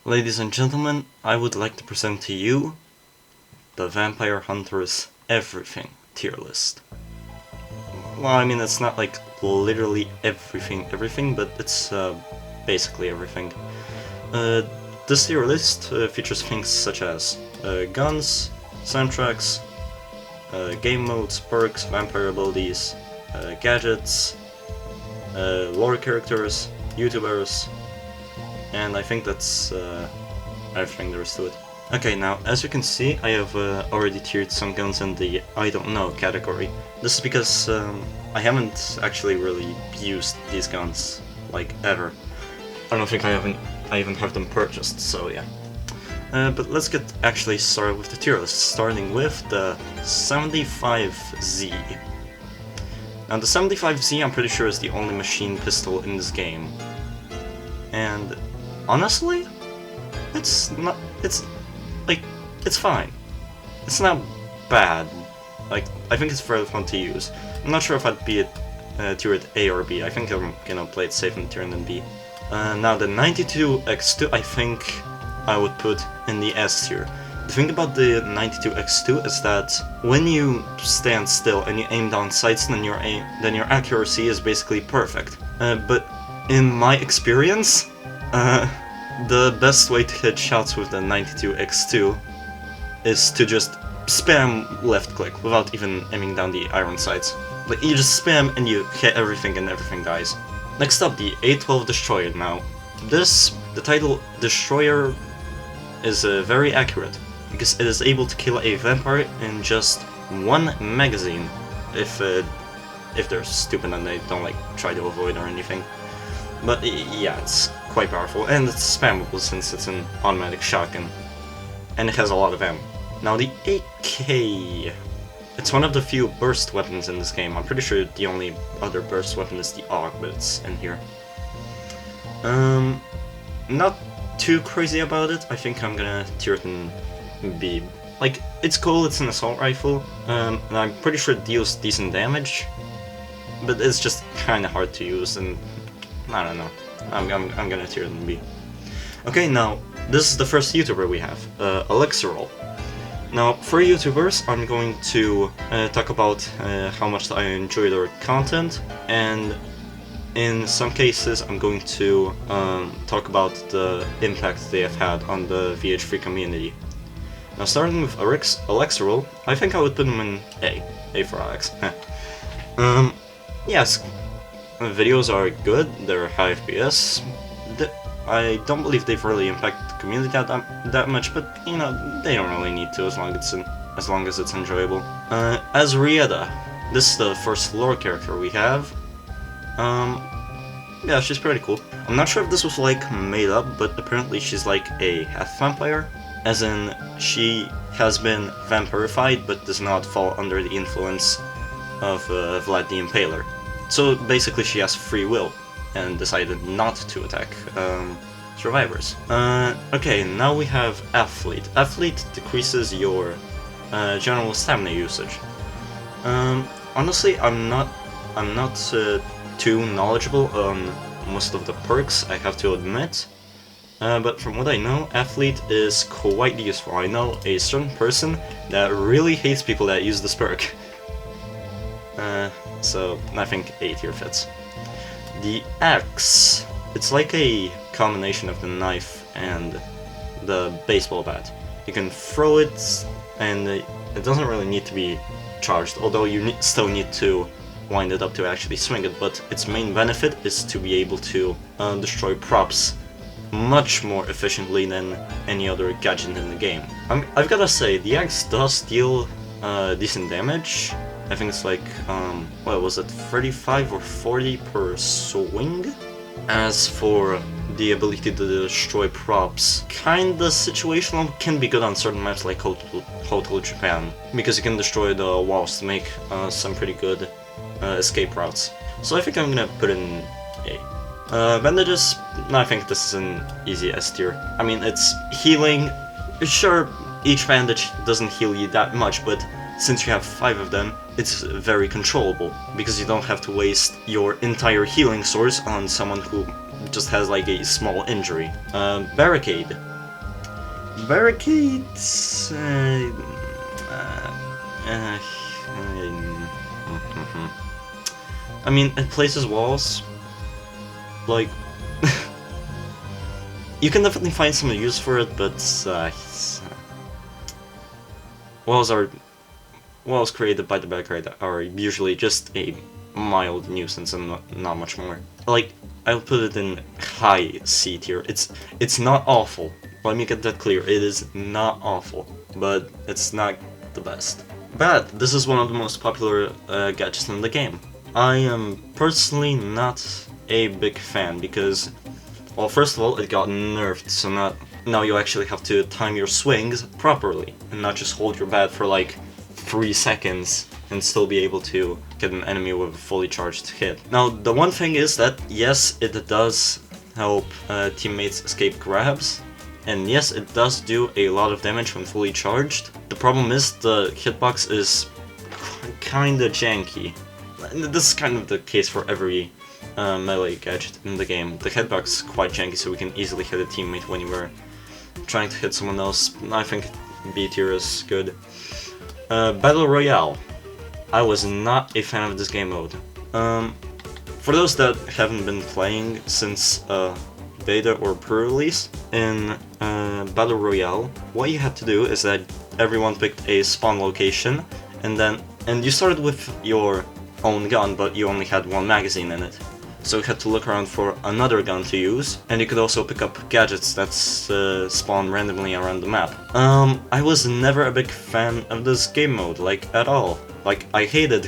Ladies and gentlemen, I would like to present to you the Vampire Hunter's Everything tier list. Well, I mean, it's not like literally everything, but it's basically everything. This tier list features things such as guns, soundtracks, game modes, perks, vampire abilities, gadgets, lore characters, YouTubers, and I think that's everything there is to it. Okay, now, as you can see, I have already tiered some guns in the I don't know category. This is because I haven't actually really used these guns, like, ever. I don't think I even have them purchased, so yeah. But let's get actually started with the tier list, starting with the 75Z. Now, the 75Z, I'm pretty sure, is the only machine pistol in this game. And honestly, it's fine. It's not bad. Like, I think it's fairly fun to use. I'm not sure if I'd be at tiered A or B. I think I'm gonna play it safe and tier than B. Now the 92X2, I think I would put in the S tier. The thing about the 92X2 is that when you stand still and you aim down sights, then your accuracy is basically perfect. But in my experience, the best way to hit shots with the 92X2 is to just spam left click without even aiming down the iron sights. Like, you just spam and you hit everything and everything dies. Next up, the A12 Destroyer. Now, the title Destroyer is very accurate, because it is able to kill a vampire in just one magazine, if they're stupid and they don't like try to avoid or anything. But yeah, it's quite powerful, and it's spammable since it's an automatic shotgun, and it has a lot of ammo. Now the AK, it's one of the few burst weapons in this game. I'm pretty sure the only other burst weapon is the AUG, but it's in here. Not too crazy about it. I think I'm gonna tier it in B. Like, it's cool, it's an assault rifle, and I'm pretty sure it deals decent damage, but it's just kinda hard to use, and I don't know. I'm gonna tier it in B. Okay, now, this is the first YouTuber we have, Alexerol. Now, for YouTubers, I'm going to talk about how much I enjoy their content, and in some cases I'm going to talk about the impact they have had on the VH3 community. Now, starting with Alexerol, I think I would put him in A. A for Alex. Yes, videos are good, they're high FPS. I don't believe they've really impacted the community that much, but you know, they don't really need to as long as it's enjoyable. As Rieta, this is the first lore character we have. Yeah, she's pretty cool. I'm not sure if this was like made up, but apparently she's like a half vampire, as in she has been vampirified but does not fall under the influence of Vlad the Impaler. So basically she has free will and decided not to attack survivors. Okay, now we have Athlete. Athlete decreases your general stamina usage. Honestly, I'm not too knowledgeable on most of the perks, I have to admit. But from what I know, Athlete is quite useful. I know a certain person that really hates people that use this perk. So I think A tier fits. The axe, it's like a combination of the knife and the baseball bat. You can throw it, and it doesn't really need to be charged, although you still need to wind it up to actually swing it, but its main benefit is to be able to destroy props much more efficiently than any other gadget in the game. I've gotta say, the axe does deal decent damage. I think it's like, what was it, 35 or 40 per swing? As for the ability to destroy props, kinda situational, can be good on certain maps like Hotel Japan, because you can destroy the walls to make some pretty good escape routes. So I think I'm gonna put it in A. Bandages, I think this is an easy S tier. I mean, it's healing. Sure, each bandage doesn't heal you that much, but since you have 5 of them, it's very controllable, because you don't have to waste your entire healing source on someone who just has like a small injury. Barricade. Barricades. I mean, it places walls. Like, you can definitely find some use for it, but walls created by the bad guy are usually just a mild nuisance and not much more. Like, I'll put it in high C tier. It's not awful. Let me get that clear. It is not awful, but it's not the best. But this is one of the most popular gadgets in the game. I am personally not a big fan because, well, first of all, it got nerfed, so now you actually have to time your swings properly and not just hold your bat for like 3 seconds and still be able to get an enemy with a fully charged hit. Now, the one thing is that, yes, it does help teammates escape grabs, and yes, it does do a lot of damage when fully charged. The problem is the hitbox is kinda janky. This is kind of the case for every melee gadget in the game. The hitbox is quite janky, so we can easily hit a teammate when you were trying to hit someone else. I think B tier is good. Battle Royale. I was not a fan of this game mode. For those that haven't been playing since beta or pre-release, in Battle Royale, what you had to do is that everyone picked a spawn location, and you started with your own gun, but you only had one magazine in it. So you had to look around for another gun to use, and you could also pick up gadgets that spawn randomly around the map. I was never a big fan of this game mode, like, at all. Like, I hated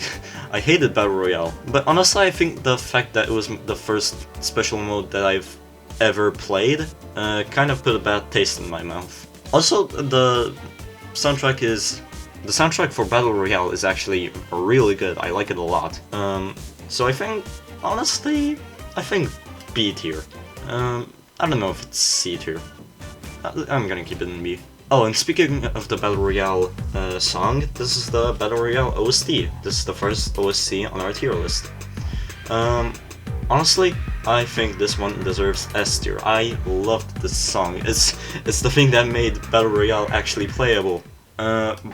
Battle Royale. But honestly, I think the fact that it was the first special mode that I've ever played kind of put a bad taste in my mouth. Also, the soundtrack for Battle Royale is actually really good. I like it a lot. So I think, honestly, I think B tier. I don't know if it's C tier. I'm gonna keep it in B. Oh, and speaking of the Battle Royale song, this is the Battle Royale OST. This is the first OST on our tier list. Honestly, I think this one deserves S tier. I loved this song. It's the thing that made Battle Royale actually playable.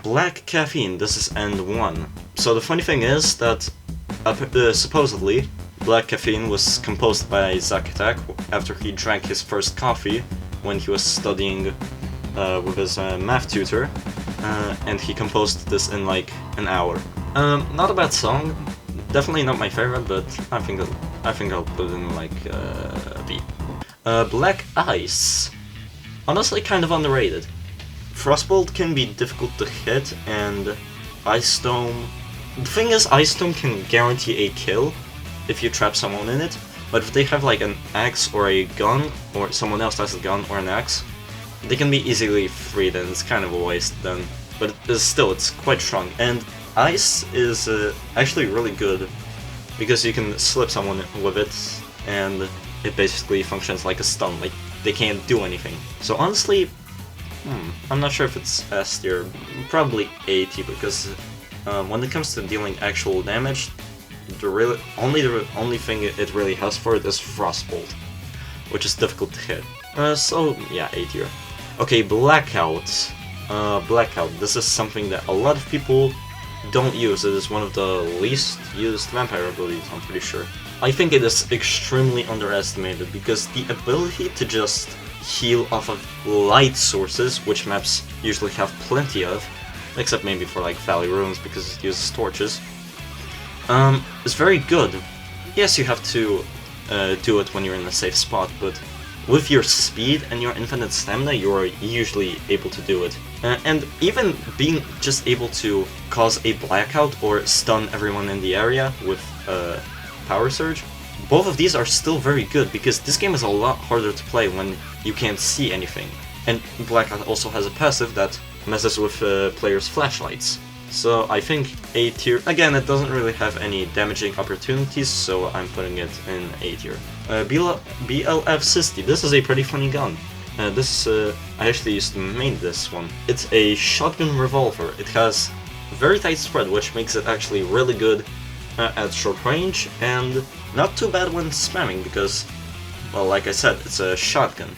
Black Caffeine, this is end 1. So the funny thing is that supposedly Black Caffeine was composed by Zack Attack after he drank his first coffee when he was studying with his math tutor, and he composed this in like an hour. Not a bad song, definitely not my favorite, but I think I'll put it in like a B. Black Ice, honestly kind of underrated. Frostbolt can be difficult to hit, and Ice Dome... The thing is, Ice Dome can guarantee a kill if you trap someone in it, but if they have like an axe or a gun, or someone else has a gun or an axe, they can be easily freed, and it's kind of a waste then. But it's quite strong. And Ice is actually really good, because you can slip someone with it, and it basically functions like a stun, like they can't do anything. So honestly, I'm not sure if it's S tier, probably A tier, because when it comes to dealing actual damage, the only thing it really has for it is Frostbolt, which is difficult to hit. So yeah, A tier. Okay, Blackout. Blackout. This is something that a lot of people don't use. It is one of the least used vampire abilities, I'm pretty sure. I think it is extremely underestimated, because the ability to just heal off of light sources, which maps usually have plenty of, except maybe for like Valley Ruins because it uses torches, is very good. Yes, you have to do it when you're in a safe spot, but with your speed and your infinite stamina, you are usually able to do it. And even being just able to cause a blackout or stun everyone in the area with Power Surge, both of these are still very good, because this game is a lot harder to play when you can't see anything. And Blackout also has a passive that messes with players' flashlights. So I think A tier. Again, it doesn't really have any damaging opportunities, so I'm putting it in A tier. BLF-60, this is a pretty funny gun. I actually used to main this one. It's a shotgun revolver. It has very tight spread, which makes it actually really good at short range, and not too bad when spamming, because, well, like I said, it's a shotgun.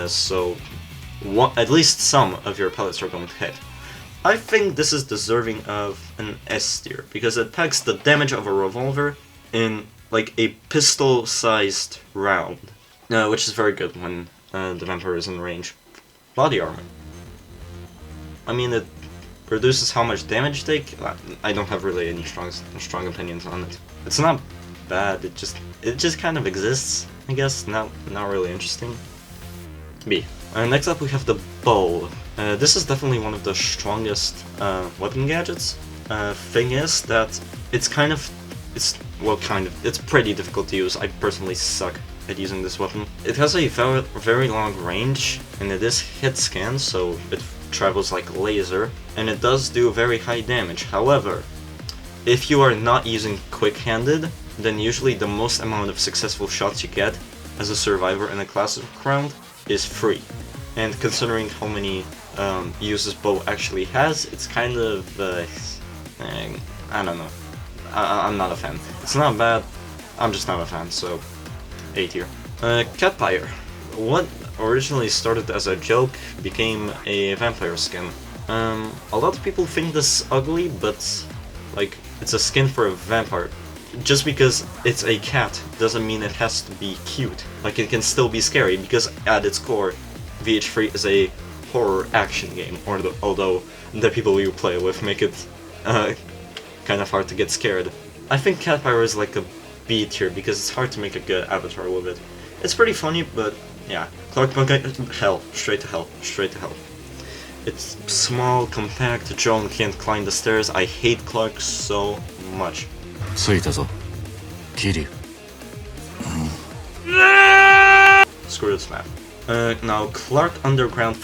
So at least some of your pellets are going to hit. I think this is deserving of an S tier, because it packs the damage of a revolver in like a pistol-sized round, which is very good when the vampire is in range. Body armor. I mean, it reduces how much damage you take. I don't have really any strong opinions on it. It's not bad. It just kind of exists, I guess. Not really interesting. B. Next up we have the bow. This is definitely one of the strongest weapon gadgets. Thing is that it's pretty difficult to use. I personally suck at using this weapon. It has a very long range, and it is hit scan, so it travels like laser, and it does do very high damage. However, if you are not using quick-handed, then usually the most amount of successful shots you get as a survivor in a classic round is free. And considering how many uses bow actually has, it's kind of, I don't know. I'm not a fan. It's not bad, I'm just not a fan, so A tier. Catfire. What originally started as a joke became a vampire skin. A lot of people think this ugly, but like, it's a skin for a vampire. Just because it's a cat doesn't mean it has to be cute. Like, it can still be scary, because at its core, VH3 is a horror action game, although the people you play with make it kind of hard to get scared. I think Catfire is like a B tier, because it's hard to make a good avatar with it. It's pretty funny, but yeah. Clark hell, straight to hell, straight to hell. It's small, compact, John can't climb the stairs. I hate Clark so much. 着いたぞ、桐生。Screw this map. Now Clark Underground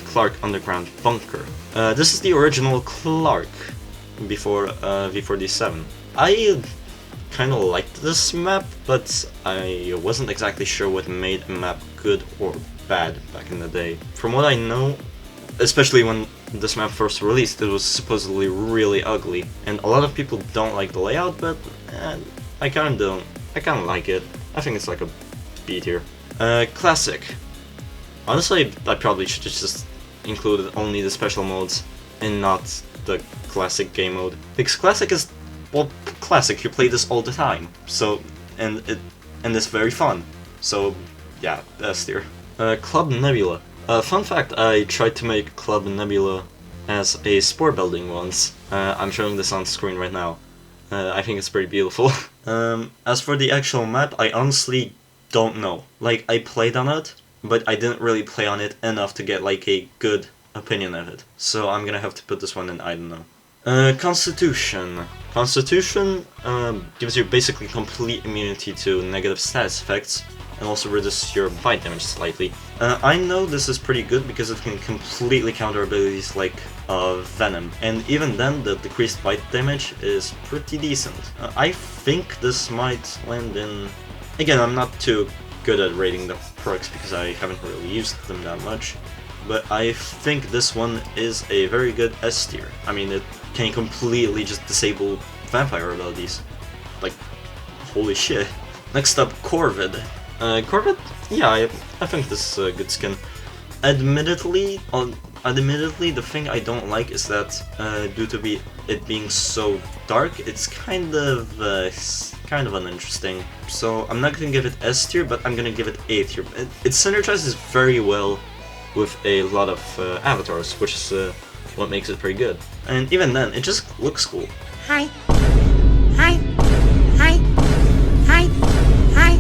Clark Underground Bunker. This is the original Clark before V4D7. I kind of liked this map, but I wasn't exactly sure what made a map good or bad back in the day. From what I know, especially when this map first released, it was supposedly really ugly, and a lot of people don't like the layout, but I kind of like it. I think it's like a B tier. Classic. Honestly, I probably should just include only the special modes and not the classic game mode, because classic is, well, classic. You play this all the time, so and it's very fun. So yeah, S tier. Club Nebula. Fun fact, I tried to make Club Nebula as a spore building once. I'm showing this on screen right now. I think it's pretty beautiful. As for the actual map, I honestly don't know. Like, I played on it, but I didn't really play on it enough to get like a good opinion of it. So I'm gonna have to put this one in I don't know. Constitution. Constitution gives you basically complete immunity to negative status effects, and also reduces your bite damage slightly. I know this is pretty good because it can completely counter abilities like Venom, and even then the decreased bite damage is pretty decent. I think this might land in... Again, I'm not too good at rating the perks because I haven't really used them that much, but I think this one is a very good S tier. I mean, it can completely just disable vampire abilities. Like, holy shit. Next up, Corvid. Corvid? Yeah, I think this is a good skin. Admittedly, the thing I don't like is that due to it being so dark, it's kind of uninteresting. So I'm not gonna give it S tier, but I'm gonna give it A tier. It synergizes very well with a lot of avatars, which is what makes it pretty good. And even then, it just looks cool. Hi. Hi. Hi. Hi. Hi.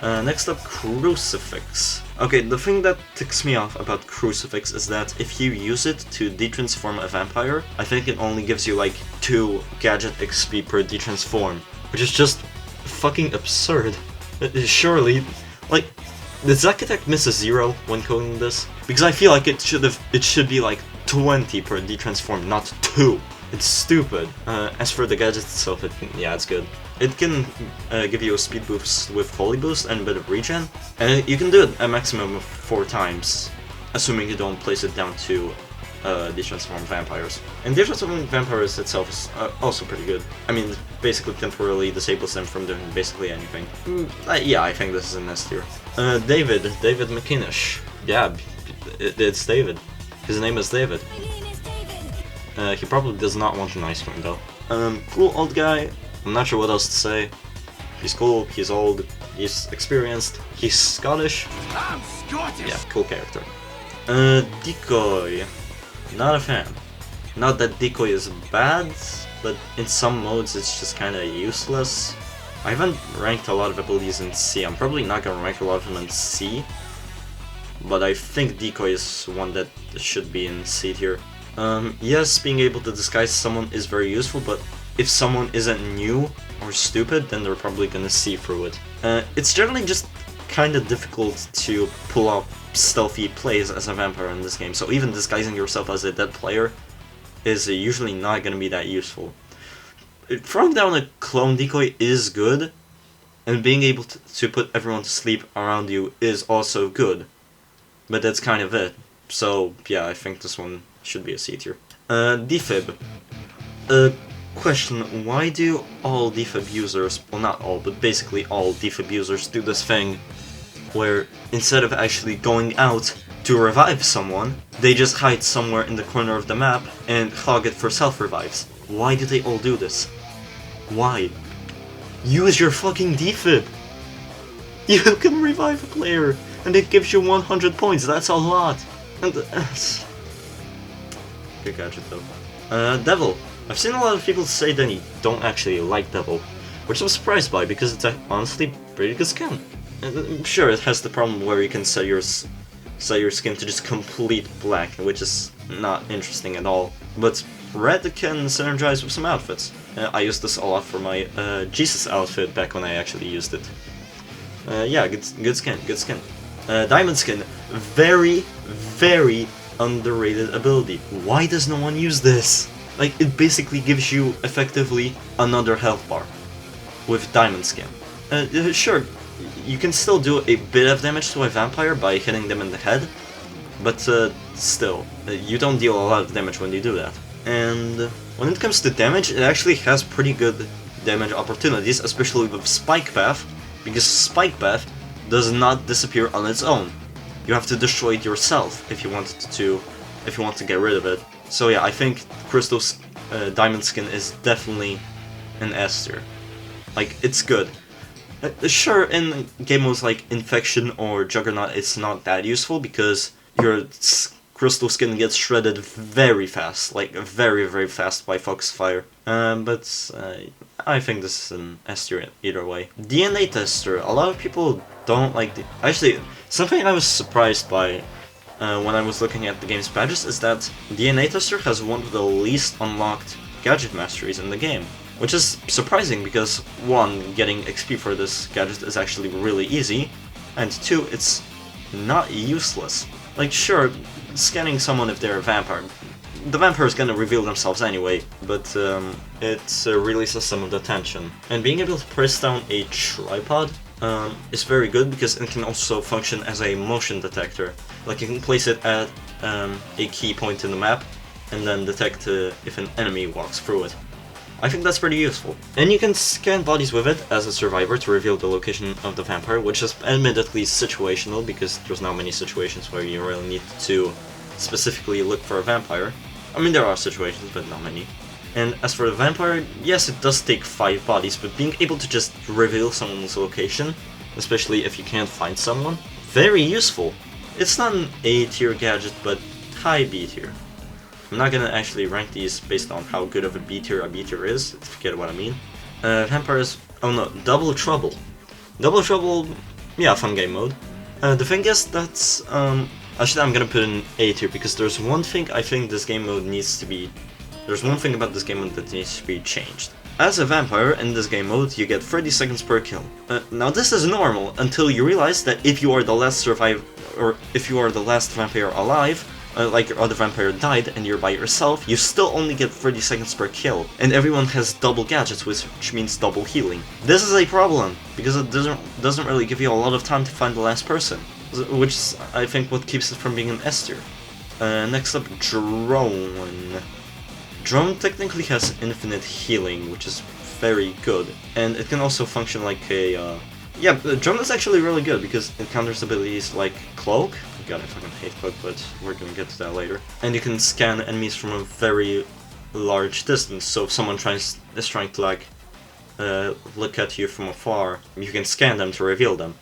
Hi. Next up, Crucifix. Okay, the thing that ticks me off about Crucifix is that if you use it to detransform a vampire, I think it only gives you like 2 Gadget XP per detransform, which is just fucking absurd. Surely, like, did Zack Attack miss a 0 when coding this? Because I feel like it should be like 20 per detransform, not 2. It's stupid. As for the gadget itself, it's good. It can give you a speed boost with Holy Boost and a bit of regen, and you can do it a maximum of 4 times, assuming you don't place it down to detransform vampires. And detransforming vampires itself is also pretty good. I mean, it basically temporarily disables them from doing basically anything. Yeah, I think this is an S tier. David McInnish. Yeah, it's David. His name is David. He probably does not want an ice cream though. Cool old guy. I'm not sure what else to say. He's cool, he's old, he's experienced, he's Scottish. I'm Scottish. Yeah, cool character. Decoy. Not a fan. Not that Decoy is bad, but in some modes it's just kinda useless. I haven't ranked a lot of abilities in C. I'm probably not gonna rank a lot of them in C. But I think Decoy is one that should be in C tier. Yes, being able to disguise someone is very useful, but if someone isn't new or stupid, then they're probably gonna see through it. It's generally just kinda difficult to pull off stealthy plays as a vampire in this game, so even disguising yourself as a dead player is usually not gonna be that useful. Throwing down a clone decoy is good, and being able to put everyone to sleep around you is also good. But that's kind of it. So yeah, I think this one should be a C tier. Defib. Question, why do all defib users, well not all, but basically all defib users do this thing where instead of actually going out to revive someone, they just hide somewhere in the corner of the map and hog it for self-revives? Why do they all do this? Why? Use your fucking defib! You can revive a player, and it gives you 100 points, that's a lot! And good gadget though. Devil. I've seen a lot of people say that you don't actually like Devil, which I'm surprised by because it's honestly pretty good skin. Sure, it has the problem where you can set your skin to just complete black, which is not interesting at all. But red can synergize with some outfits. I used this a lot for my Jesus outfit back when I actually used it. Yeah, good skin, good skin. Diamond skin, very, very underrated ability. Why does no one use this? Like, it basically gives you effectively another health bar with diamond skin. Sure, you can still do a bit of damage to a vampire by hitting them in the head, but still, you don't deal a lot of damage when you do that. And when it comes to damage, it actually has pretty good damage opportunities, especially with Spike Path, because Spike Path does not disappear on its own. You have to destroy it yourself if you want to get rid of it. So yeah, I think Crystal's Diamond Skin is definitely an S tier. Like, it's good. Sure, in game modes like Infection or Juggernaut, it's not that useful because your Crystal Skin gets shredded very fast, like very, very fast by Focus Fire. But I think this is an S tier either way. DNA Tester. A lot of people don't like the... Actually, something I was surprised by when I was looking at the game's badges is that DNA Tester has one of the least unlocked gadget masteries in the game. Which is surprising because, one, getting XP for this gadget is actually really easy, and two, it's not useless. Like, sure, scanning someone if they're a vampire, the vampire is gonna reveal themselves anyway, but it releases some of the tension. And being able to press down a tripod is very good because it can also function as a motion detector. Like, you can place it at a key point in the map, and then detect if an enemy walks through it. I think that's pretty useful. And you can scan bodies with it as a survivor to reveal the location of the vampire, which is admittedly situational because there's not many situations where you really need to specifically look for a vampire. I mean, there are situations, but not many. And as for the vampire, yes, it does take 5 bodies, but being able to just reveal someone's location, especially if you can't find someone, very useful. It's not an A tier gadget, but high B tier. I'm not gonna actually rank these based on how good of a B tier is, if you get what I mean. Vampires, oh no, Double Trouble. Double Trouble, yeah, fun game mode. The thing is that's, actually I'm gonna put in A tier because there's one thing I think this game mode needs to be, there's one thing about this game mode that needs to be changed. As a vampire in this game mode, you get 30 seconds per kill. Now this is normal until you realize that if you are the last survivor, or if you are the last vampire alive, like your other vampire died and you're by yourself, you still only get 30 seconds per kill, and everyone has double gadgets, which means double healing. This is a problem, because it doesn't really give you a lot of time to find the last person, which is, I think, what keeps it from being an S tier. Next up, Drone. Drone technically has infinite healing, which is very good, and it can also function like a Yeah, the drone is actually really good because it counters abilities like Cloak. God, I fucking hate Cloak, but we're gonna get to that later. And you can scan enemies from a very large distance, so if someone is trying to like look at you from afar, you can scan them to reveal them.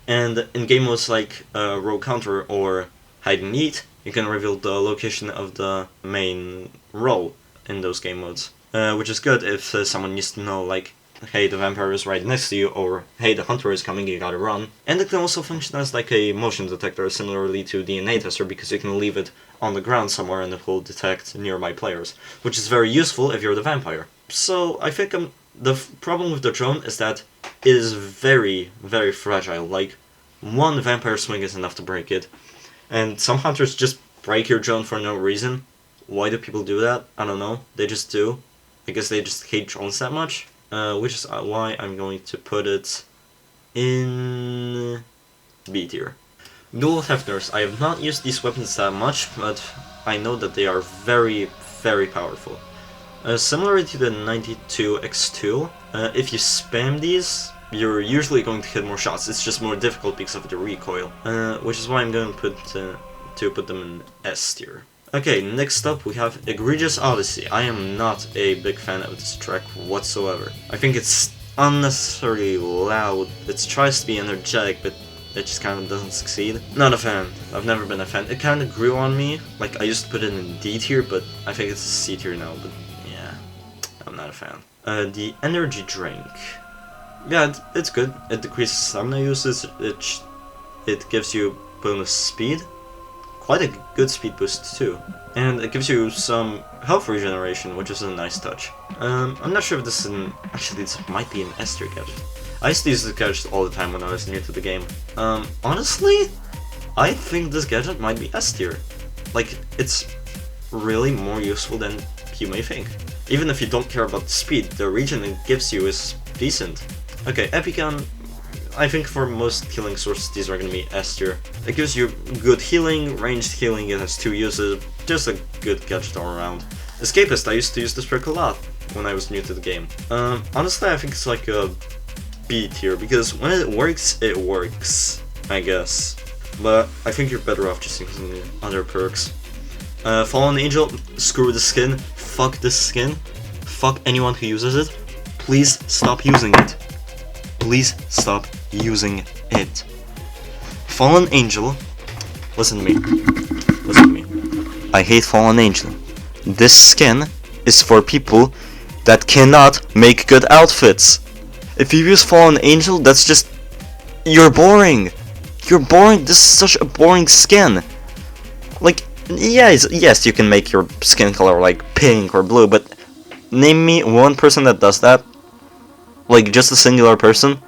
And in game modes like Rogue Counter or Hide and Eat, you can reveal the location of the main role in those game modes, which is good if someone needs to know, like, hey, the vampire is right next to you, or hey, the hunter is coming, you gotta run. And it can also function as like a motion detector, similarly to DNA tester, because you can leave it on the ground somewhere and it will detect nearby players, which is very useful if you're the vampire. So I think the problem with the drone is that it is very, very fragile. Like, one vampire swing is enough to break it, and some hunters just break your drone for no reason. Why do people do that? I don't know. They just do. I guess they just hate drones that much. Which is why I'm going to put it in B tier. Dual Hefners. I have not used these weapons that much, but I know that they are very, very powerful. Similar to the 92X2, if you spam these, you're usually going to hit more shots. It's just more difficult because of the recoil, which is why I'm going to put them in S tier. Okay, next up we have Egregious Odyssey. I am not a big fan of this track whatsoever. I think it's unnecessarily loud. It tries to be energetic, but it just kind of doesn't succeed. Not a fan. I've never been a fan. It kind of grew on me. Like, I used to put it in D tier, but I think it's C tier now. But yeah, I'm not a fan. The energy drink. Yeah, it's good. It decreases stamina usage. It gives you bonus speed. Quite a good speed boost too. And it gives you some health regeneration, which is a nice touch. I'm not sure if this is actually, this might be an S tier gadget. I used to use this gadget all the time when I was new to the game. Honestly, I think this gadget might be S tier. Like, it's really more useful than you may think. Even if you don't care about the speed, the regen it gives you is decent. Okay, Epicon, I think for most healing sources these are going to be S tier. It gives you good healing, ranged healing, it has 2 uses, just a good gadget all around. Escapist, I used to use this trick a lot when I was new to the game. Honestly, I think it's like a B tier, because when it works, I guess. But I think you're better off just using other perks. Fallen Angel, screw the skin, fuck this skin, fuck anyone who uses it. Please stop using it. Please stop using it. Fallen Angel, listen to me. Listen to me. I hate Fallen Angel. This skin is for people that cannot make good outfits. If you use Fallen Angel, that's just... You're boring. You're boring. This is such a boring skin. Like, yes, you can make your skin color like pink or blue, but name me one person that does that. Like, just a singular person.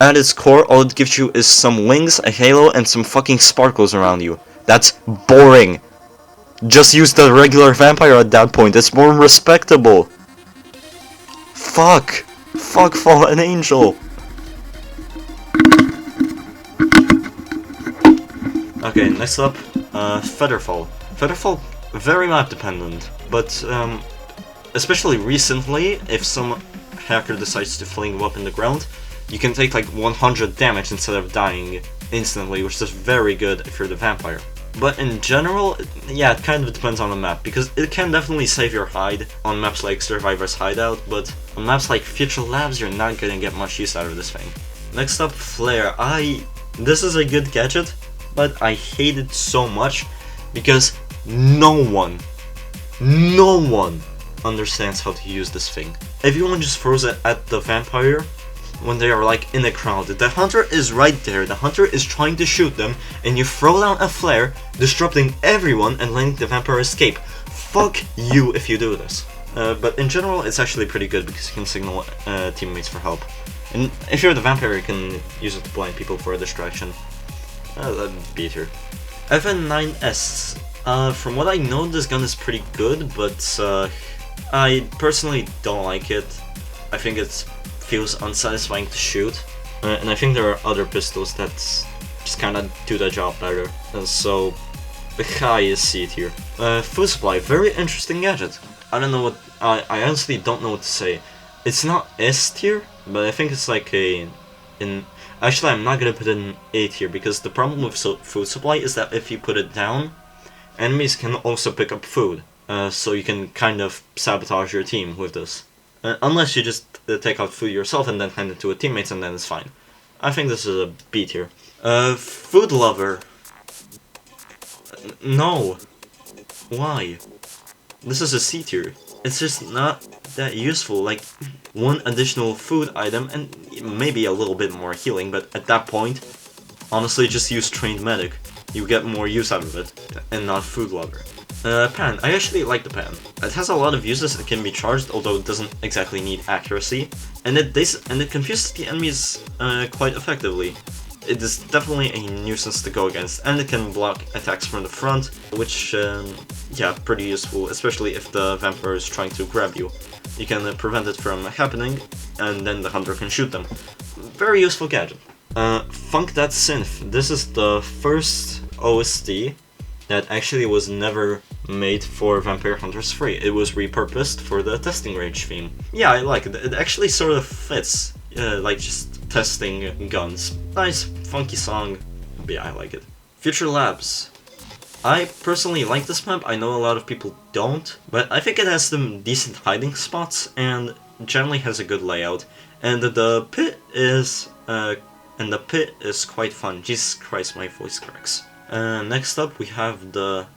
At its core, all it gives you is some wings, a halo, and some fucking sparkles around you. That's boring. Just use the regular vampire at that point. It's more respectable. Fuck. Fuck Fallen Angel. Okay, next up, Featherfall. Featherfall, very map dependent, but especially recently, if some hacker decides to fling you up in the ground, you can take like 100 damage instead of dying instantly, which is very good if you're the vampire. But in general, yeah, it kind of depends on the map, because it can definitely save your hide on maps like Survivor's Hideout, but on maps like Future Labs, you're not gonna get much use out of this thing. Next up, Flare. This is a good gadget, but I hate it so much because no one understands how to use this thing. Everyone just throws it at the vampire when they are like in a crowd. The hunter is right there, the hunter is trying to shoot them, and you throw down a flare, disrupting everyone and letting the vampire escape. Fuck you if you do this. But in general, it's actually pretty good because you can signal teammates for help. And if you're the vampire, you can use it to blind people for a distraction. B tier. FN9S. From what I know, this gun is pretty good, but I personally don't like it. I think it feels unsatisfying to shoot, and I think there are other pistols that just kind of do the job better. So, the high is C tier. Food supply, very interesting gadget. I don't know what. I honestly don't know what to say. It's not S tier, but I think it's like a in... Actually, I'm not gonna put it in A tier, because the problem with food supply is that if you put it down, enemies can also pick up food. So you can kind of sabotage your team with this. Unless you just take out food yourself and then hand it to a teammate, and then it's fine. I think this is a B tier. Food lover. No. Why? This is a C tier. It's just not that useful. Like, one additional food item and maybe a little bit more healing, but at that point, honestly, just use trained medic. You get more use out of it, and not food lover. Pan. I actually like the pan. It has a lot of uses. It can be charged, although it doesn't exactly need accuracy, and it confuses the enemies quite effectively. It is definitely a nuisance to go against, and it can block attacks from the front, which, yeah, pretty useful, especially if the vampire is trying to grab you. You can prevent it from happening, and then the hunter can shoot them. Very useful gadget. Funk That Synth. This is the first OST that actually was never made for Vampire Hunters 3. It was repurposed for the testing range theme. Yeah, I like it. It actually sort of fits, like just testing guns. Nice, funky song. But yeah, I like it. Future Labs. I personally like this map. I know a lot of people don't, but I think it has some decent hiding spots and generally has a good layout. And the pit is quite fun. Jesus Christ, my voice cracks. Next up, we have the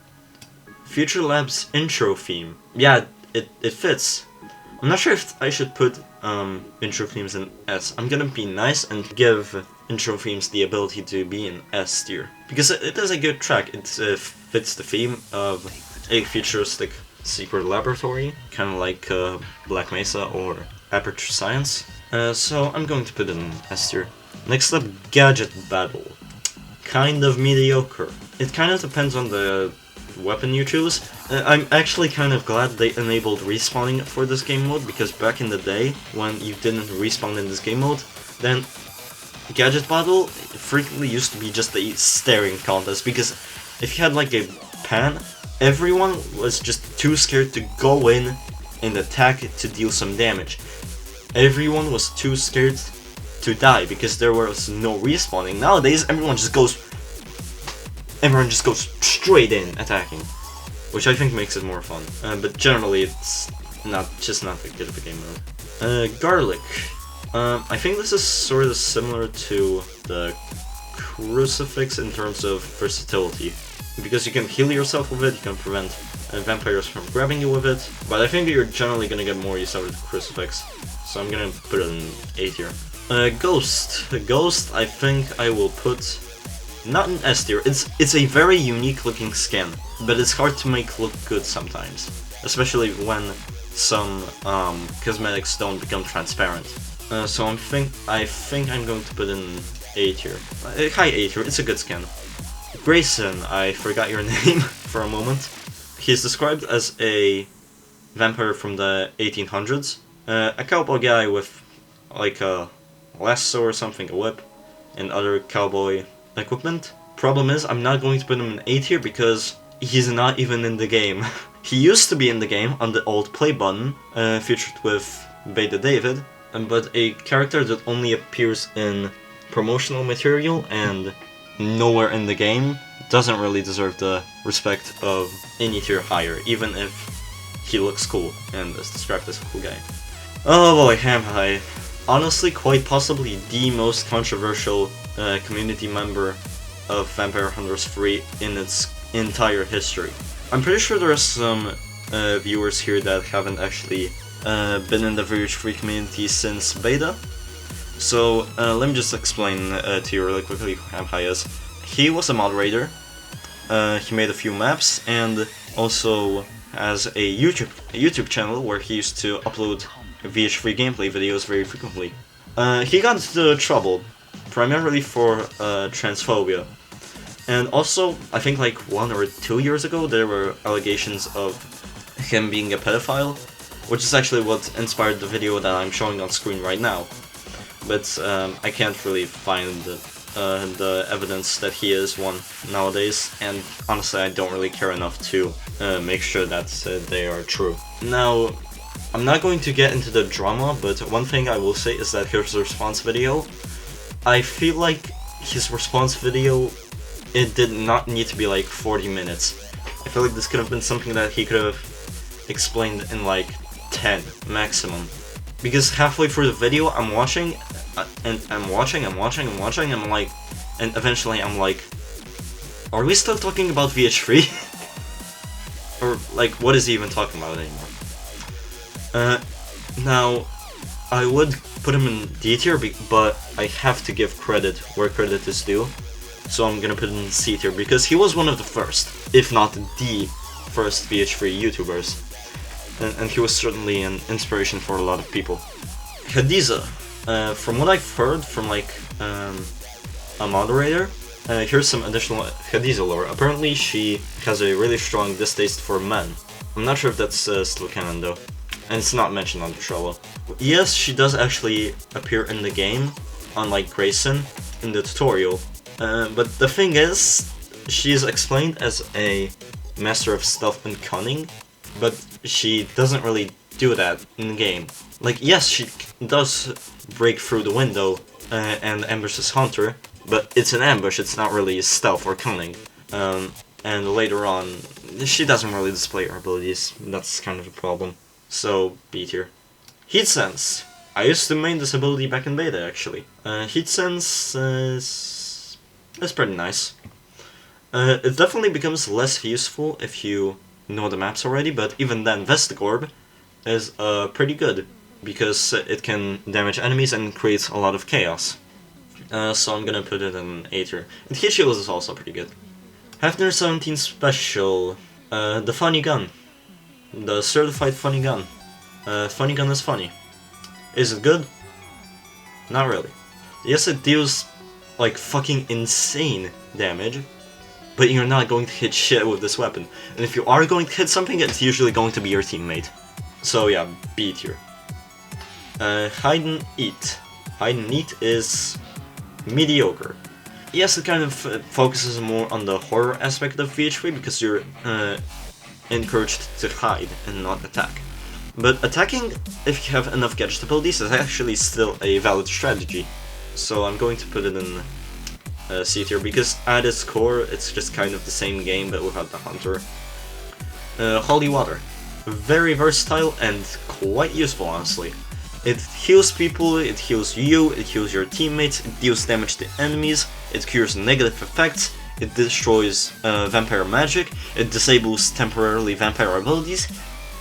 Future Labs intro theme. Yeah, it fits. I'm not sure if I should put intro themes in S. I'm gonna be nice and give intro themes the ability to be in S tier, because it is a good track. It fits the theme of a futuristic secret laboratory, kind of like Black Mesa or Aperture Science. So I'm going to put it in S tier. Next up, Gadget Battle. Kind of mediocre. It kind of depends on the weapon you choose. I'm actually kind of glad they enabled respawning for this game mode, because back in the day, when you didn't respawn in this game mode, then Gadget Battle frequently used to be just a staring contest, because if you had like a pan, everyone was just too scared to go in and attack to deal some damage. Everyone was too scared to die because there was no respawning. Nowadays, everyone just goes straight in attacking, which I think makes it more fun. But generally, it's not that good of a game mode. Garlic. I think this is sort of similar to the Crucifix in terms of versatility, because you can heal yourself with it, you can prevent vampires from grabbing you with it, but I think you're generally gonna get more use out of the Crucifix, so I'm gonna put it in A tier. Ghost. Ghost, I think I will put not in S tier. It's a very unique looking skin, but it's hard to make look good sometimes, especially when some cosmetics don't become transparent. So I think I'm going to put in A tier. High A tier. It's a good skin. Grayson, I forgot your name for a moment. He's described as a vampire from the 1800s, a cowboy guy with like a lasso or something, a whip, and other cowboy equipment. Problem is, I'm not going to put him in A tier because he's not even in the game. He used to be in the game on the old play button, featured with Beta David, but a character that only appears in promotional material and nowhere in the game doesn't really deserve the respect of any tier higher, even if he looks cool and is described as a cool guy. Oh boy, Hamhai. Honestly, quite possibly the most controversial community member of Vampire Hunters 3 in its entire history. I'm pretty sure there are some viewers here that haven't actually been in the VH3 community since beta. So let me just explain to you really quickly who Hamhai is. He was a moderator, he made a few maps, and also has a YouTube channel where he used to upload VH3 gameplay videos very frequently. He got into trouble, primarily for transphobia. And also, I think like 1 or 2 years ago, there were allegations of him being a pedophile, which is actually what inspired the video that I'm showing on screen right now. But I can't really find the evidence that he is one nowadays, and honestly I don't really care enough to make sure that they are true. Now, I'm not going to get into the drama, but one thing I will say is that his response video I feel like his response video, it did not need to be like 40 minutes. I feel like this could have been something that he could have explained in like 10 maximum. Because halfway through the video, I'm watching, and I'm watching, I'm like, and eventually I'm like, are we still talking about VH3? Or, like, what is he even talking about anymore? Now, I would put him in D tier, but I have to give credit where credit is due. So I'm gonna put him in C tier, because he was one of the first, if not the first VH3 YouTubers. And he was certainly an inspiration for a lot of people. Hadiza, from what I've heard from like a moderator, here's some additional Hadiza lore. Apparently she has a really strong distaste for men. I'm not sure if that's still canon though, and it's not mentioned on the Trello. Yes, she does actually appear in the game, unlike Grayson, in the tutorial. But the thing is, she is explained as a master of stealth and cunning, but she doesn't really do that in the game. Like, yes, she does break through the window and ambushes Hunter, but it's an ambush, it's not really stealth or cunning. And later on, she doesn't really display her abilities, that's kind of a problem. So, B tier. Heat Sense. I used to main this ability back in beta, actually. Heat Sense is pretty nice. It definitely becomes less useful if you know the maps already, but even then, Vestigorb is pretty good, because it can damage enemies and creates a lot of chaos. So I'm gonna put it in A tier. And Heat Shield is also pretty good. Hafner 17 Special. The funny gun. The certified funny gun. Funny gun is funny. Is it good? Not really. Yes, it deals like fucking insane damage, but you're not going to hit shit with this weapon. And if you are going to hit something, it's usually going to be your teammate. So yeah, B tier. Hide and Eat. Hide and Eat is mediocre. Yes, it kind of focuses more on the horror aspect of VH3 because you're encouraged to hide and not attack. But attacking, if you have enough gadget abilities, is actually still a valid strategy. So I'm going to put it in C tier, because at its core, it's just kind of the same game, but without the Hunter. Holy Water. Very versatile and quite useful, honestly. It heals people, it heals you, it heals your teammates, it deals damage to enemies, it cures negative effects, it destroys vampire magic, it disables temporarily vampire abilities.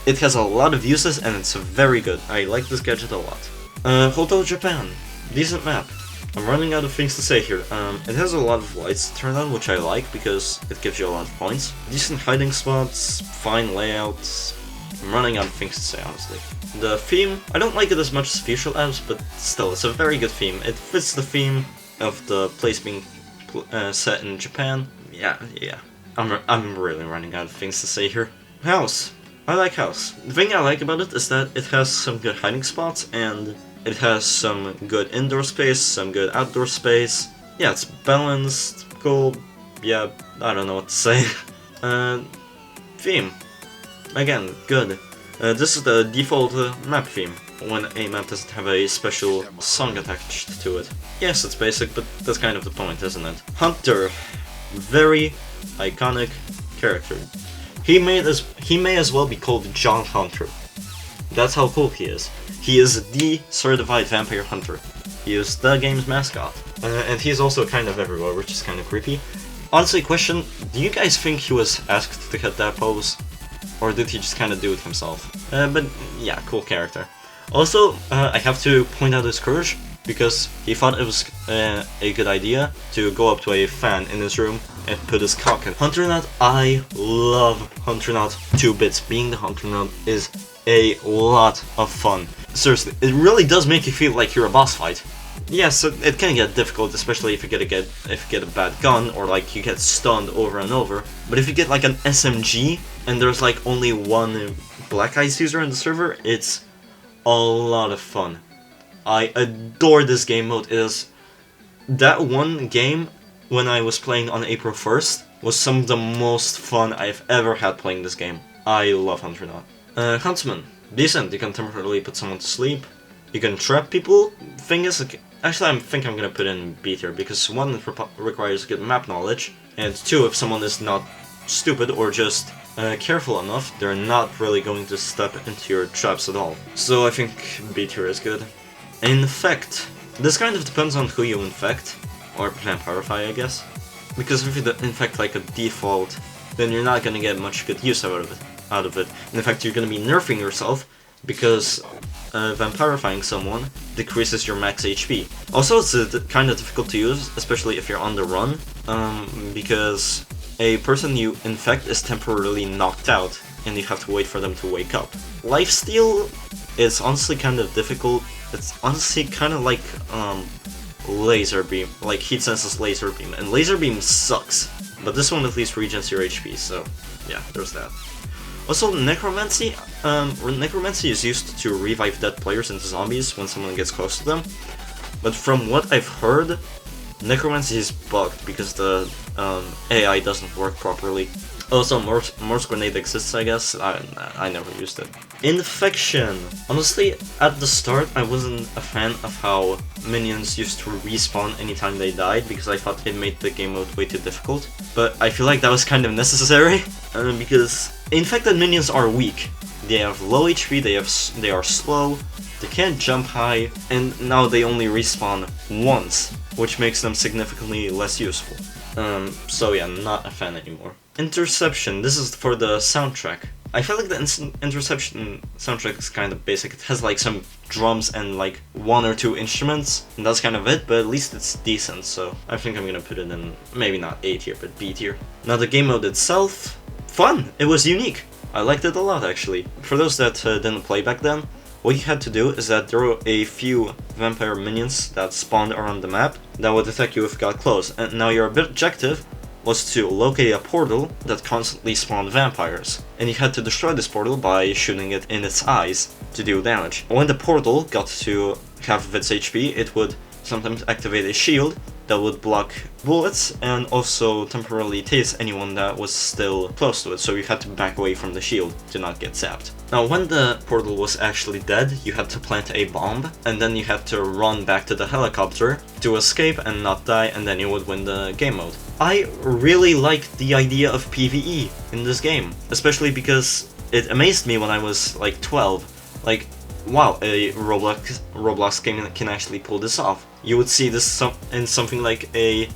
It has a lot of uses and it's very good. I like this gadget a lot. Hotel Japan. Decent map. I'm running out of things to say here. It has a lot of lights turned on, which I like because it gives you a lot of points. Decent hiding spots, fine layouts. I'm running out of things to say, honestly. The theme, I don't like it as much as Future Labs, but still, it's a very good theme. It fits the theme of the place being set in Japan. Yeah. I'm really running out of things to say here. House. I like House. The thing I like about it is that it has some good hiding spots, and it has some good indoor space, some good outdoor space. Yeah, it's balanced, cool. Yeah, I don't know what to say. Theme. Again, good. This is the default map theme, when a map doesn't have a special song attached to it. Yes, it's basic, but that's kind of the point, isn't it? Hunter. Very iconic character. He may as well be called John Hunter. That's how cool he is. He is the certified vampire hunter. He is the game's mascot. And he's also kind of everywhere, which is kind of creepy. Honestly, question, do you guys think he was asked to hit that pose? Or did he just kind of do it himself? But yeah, cool character. Also, I have to point out his courage, because he thought it was a good idea to go up to a fan in his room and put his cock in. Hunter Nut, I love Hunter Nut 2 bits. Being the Hunter Nut is a lot of fun. Seriously, it really does make you feel like you're a boss fight. Yes, it can get difficult, especially if you get a bad gun, or like you get stunned over and over. But if you get like an SMG, and there's like only one Black Eyes user in the server, it's a lot of fun. I adore this game mode. It is that one game when I was playing on April 1st was some of the most fun I've ever had playing this game. I love Hunter Huntsman. Decent, you can temporarily put someone to sleep. You can trap people. Thing is, Actually, I think I'm gonna put in B tier, because 1, it requires good map knowledge, and 2, if someone is not stupid or just careful enough, they're not really going to step into your traps at all. So I think B tier is good. Infect. This kind of depends on who you infect, or vampirify, I guess. Because if you infect like a default, then you're not gonna get much good use out of it. In fact, you're gonna be nerfing yourself, because vampirifying someone decreases your max HP. Also, it's kind of difficult to use, especially if you're on the run, because a person you infect is temporarily knocked out, and you have to wait for them to wake up. Lifesteal is honestly kind of difficult. It's honestly kind of like laser beam, like heat senses laser beam, and laser beam sucks. But this one at least regens your HP, so yeah, there's that. Also, necromancy. Necromancy is used to revive dead players into zombies when someone gets close to them. But from what I've heard, necromancy is bugged because the AI doesn't work properly. Also, Morse Grenade exists, I guess. I never used it. Infection. Honestly, at the start, I wasn't a fan of how minions used to respawn anytime they died, because I thought it made the game mode way too difficult. But I feel like that was kind of necessary, because infected minions are weak. They have low HP, they are slow, they can't jump high, and now they only respawn once, which makes them significantly less useful. So yeah, not a fan anymore. Interception, this is for the soundtrack. I feel like the Interception soundtrack is kind of basic. It has like some drums and like 1 or 2 instruments, and that's kind of it, but at least it's decent, so I think I'm gonna put it in, maybe not A tier, but B tier. Now the game mode itself, fun! It was unique! I liked it a lot, actually. For those that didn't play back then, what you had to do is that there were a few vampire minions that spawned around the map that would attack you if you got close, and now your objective was to locate a portal that constantly spawned vampires, and you had to destroy this portal by shooting it in its eyes to do damage. When the portal got to half of its HP, it would sometimes activate a shield that would block bullets and also temporarily tase anyone that was still close to it, so you had to back away from the shield to not get zapped. Now, when the portal was actually dead, you had to plant a bomb, and then you had to run back to the helicopter to escape and not die, and then you would win the game mode. I really liked the idea of PvE in this game, especially because it amazed me when I was like 12. Like, wow, a Roblox game can actually pull this off. You would see this in something like an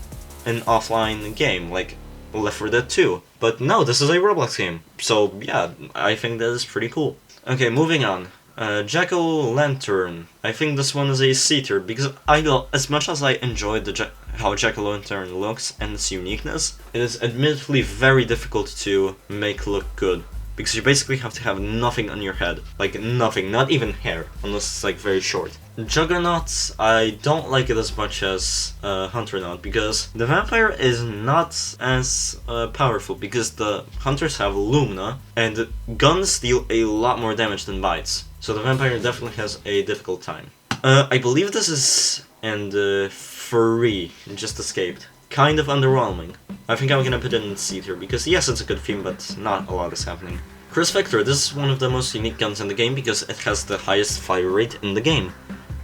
offline game, like Left 4 Dead 2. But no, this is a Roblox game. So yeah, I think that is pretty cool. Okay, moving on. Jack-o'-lantern. I think this one is a C tier, because as much as I enjoyed how Jack-o'-lantern looks and its uniqueness, it is admittedly very difficult to make look good. Because you basically have to have nothing on your head. Like nothing, not even hair, unless it's like very short. Juggernauts, I don't like it as much as Hunternaut, because the vampire is not as powerful, because the hunters have Lumina, and guns deal a lot more damage than bites. So the vampire definitely has a difficult time. I believe this is, and Free, just escaped. Kind of underwhelming. I think I'm gonna put it in C tier, because yes, it's a good theme, but not a lot is happening. Chris Vector, this is one of the most unique guns in the game, because it has the highest fire rate in the game.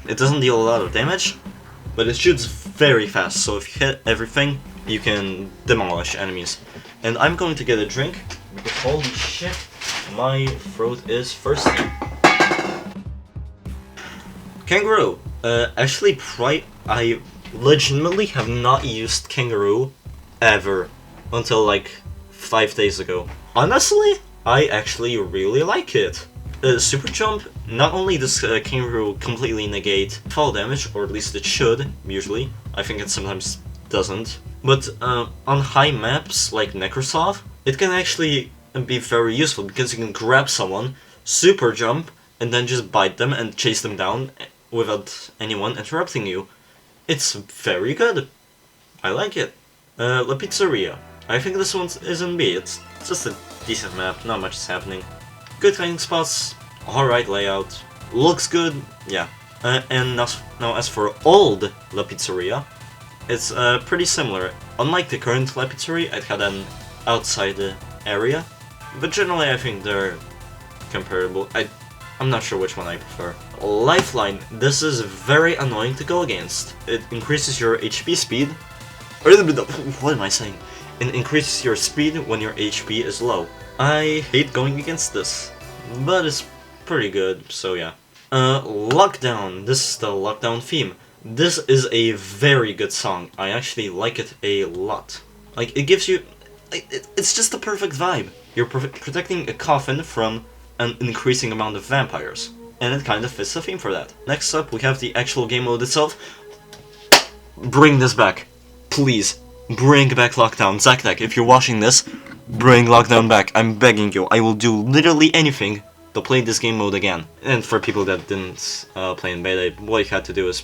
It doesn't deal a lot of damage, but it shoots very fast, so if you hit everything, you can demolish enemies. And I'm going to get a drink, because holy shit, my throat is thirsty. Kangaroo. Actually, I legitimately have not used Kangaroo ever until like 5 days ago. Honestly, I actually really like it. Super Jump, not only does Kangaroo completely negate fall damage, or at least it should, usually. I think it sometimes doesn't. But on high maps like Necrosov, it can actually be very useful, because you can grab someone, Super Jump, and then just bite them and chase them down without anyone interrupting you. It's very good. I like it. La Pizzeria. I think this one is in B. It's just a decent map, not much is happening. Good hiding spots, alright layout, looks good, yeah. And now as for old La Pizzeria, it's pretty similar. Unlike the current La Pizzeria, it had an outside area, but generally I think they're comparable. I'm not sure which one I prefer. Lifeline. This is very annoying to go against. It increases your HP speed. What am I saying? It increases your speed when your HP is low. I hate going against this, but it's pretty good, so yeah. Lockdown. This is the Lockdown theme. This is a very good song. I actually like it a lot. Like, it gives you... It's just the perfect vibe. You're protecting a coffin from an increasing amount of vampires. And it kind of fits the theme for that. Next up, we have the actual game mode itself. Bring this back. Please. Bring back Lockdown. Zaktek, if you're watching this, bring Lockdown back. I'm begging you. I will do literally anything to play this game mode again. And for people that didn't play in beta, what you had to do is...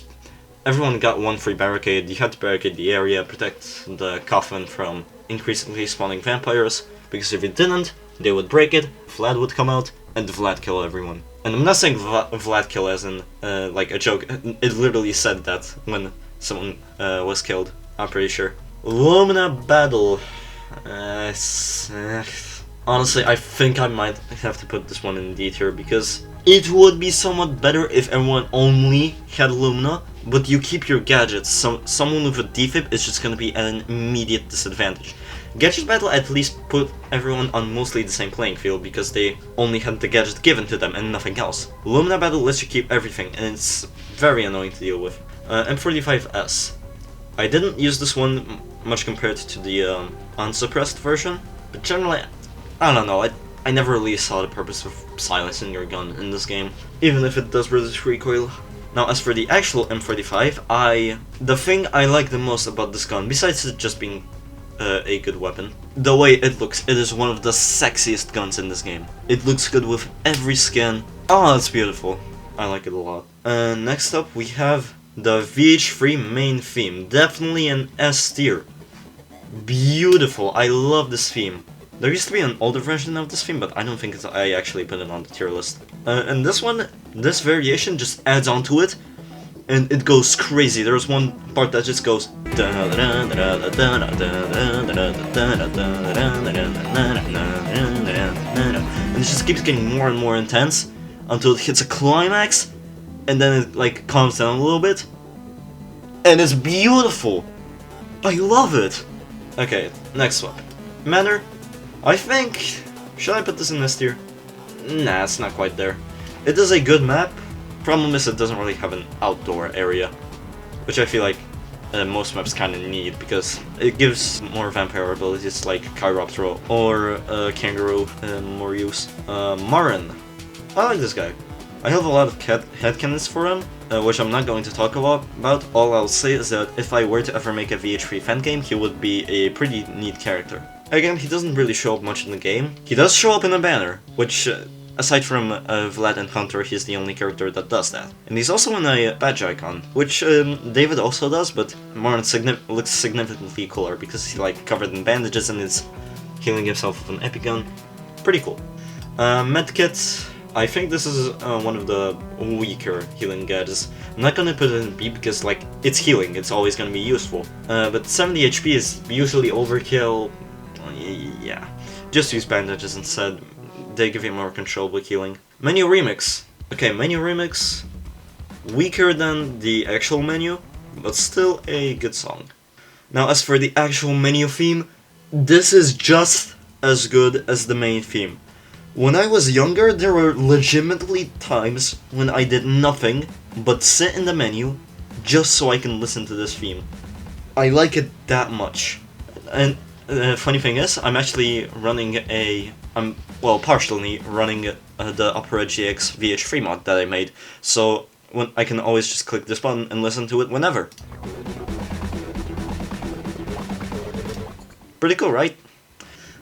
Everyone got one free barricade. You had to barricade the area, protect the coffin from increasingly spawning vampires. Because if you didn't, they would break it, Vlad would come out, and Vlad kill everyone. And I'm not saying Vlad kill as in, like, a joke. It literally said that when someone was killed. I'm pretty sure. Lumina Battle. Honestly, I think I might have to put this one in D tier because it would be somewhat better if everyone only had Lumina, but you keep your gadgets. Someone with a defib is just gonna be at an immediate disadvantage. Gadget Battle at least put everyone on mostly the same playing field because they only had the gadget given to them and nothing else. Lumina Battle lets you keep everything and it's very annoying to deal with. M45S. I didn't use this one much compared to the unsuppressed version, but generally, I don't know, I never really saw the purpose of silencing your gun in this game, even if it does reduce recoil. Now, as for the actual M45, the thing I like the most about this gun, besides it just being a good weapon, the way it looks. It is one of the sexiest guns in this game. It looks good with every skin. Oh, it's beautiful. I like it a lot. Next up, we have the VH3 main theme. Definitely an S tier. Beautiful. I love this theme. There used to be an older version of this theme, but I don't think I actually put it on the tier list. And this one, this variation just adds on to it, and it goes crazy. There's one part that just goes, and it just keeps getting more and more intense until it hits a climax, and then it like calms down a little bit, and it's beautiful. I love it. Okay, next one, Manor. I think, should I put this in this tier? Nah, it's not quite there. It is a good map. Problem is it doesn't really have an outdoor area, which I feel like most maps kind of need because it gives more vampire abilities like Chiroptero or Kangaroo more use. Marin. I like this guy. I have a lot of headcanons for him, which I'm not going to talk about. All I'll say is that if I were to ever make a VH3 fan game, he would be a pretty neat character. Again, he doesn't really show up much in the game. He does show up in a banner, which, aside from Vlad and Hunter, he's the only character that does that. And he's also in a badge icon, which David also does, but Marin looks significantly cooler because he's like covered in bandages and is healing himself with an epigun. Pretty cool. Medkit. I think this is one of the weaker healing gadgets. I'm not gonna put it in B because, like, it's healing, it's always gonna be useful. But 70 HP is usually overkill. Yeah. Just use bandages instead. They give you more controllable healing. Menu Remix. Okay, Menu Remix. Weaker than the actual menu, but still a good song. Now, as for the actual menu theme, this is just as good as the main theme. When I was younger, there were legitimately times when I did nothing but sit in the menu just so I can listen to this theme. I like it that much. And the funny thing is, I'm actually running partially running the Opera GX VH3 mod that I made, so I can always just click this button and listen to it whenever. Pretty cool, right?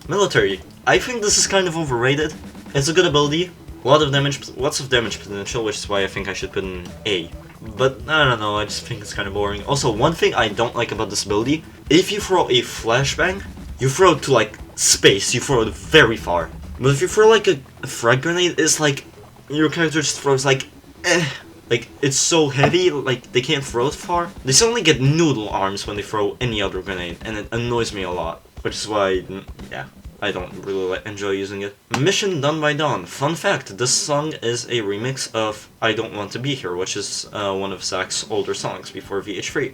Military. I think this is kind of overrated. It's a good ability, lots of damage potential, which is why I think I should put in A. But I don't know, I just think it's kind of boring. Also, one thing I don't like about this ability, if you throw a flashbang, you throw it to like space, you throw it very far. But if you throw like a frag grenade, it's like your character just throws like like it's so heavy, like they can't throw it far. They suddenly get noodle arms when they throw any other grenade, and it annoys me a lot. Which is why, yeah, I don't really enjoy using it. Mission Done by Dawn. Fun fact, this song is a remix of I Don't Want to Be Here, which is one of Zack's older songs before VH3.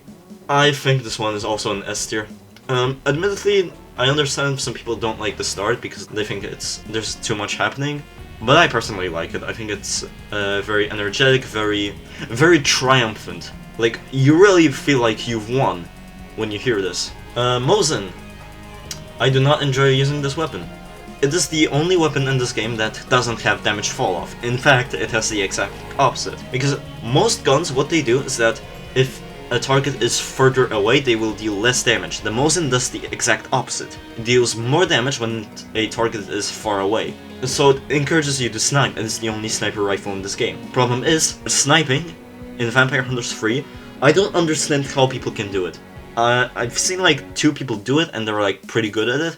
I think this one is also an S tier. Admittedly, I understand some people don't like the start because they think there's too much happening, but I personally like it. I think it's very energetic, very triumphant. Like, you really feel like you've won when you hear this. Mosin. I do not enjoy using this weapon. It is the only weapon in this game that doesn't have damage fall off. In fact, it has the exact opposite. Because most guns, what they do is that if a target is further away, they will deal less damage. The Mosin does the exact opposite. It deals more damage when a target is far away. So it encourages you to snipe, and it's the only sniper rifle in this game. Problem is, sniping in Vampire Hunters 3, I don't understand how people can do it. I've seen like 2 people do it and they're like pretty good at it.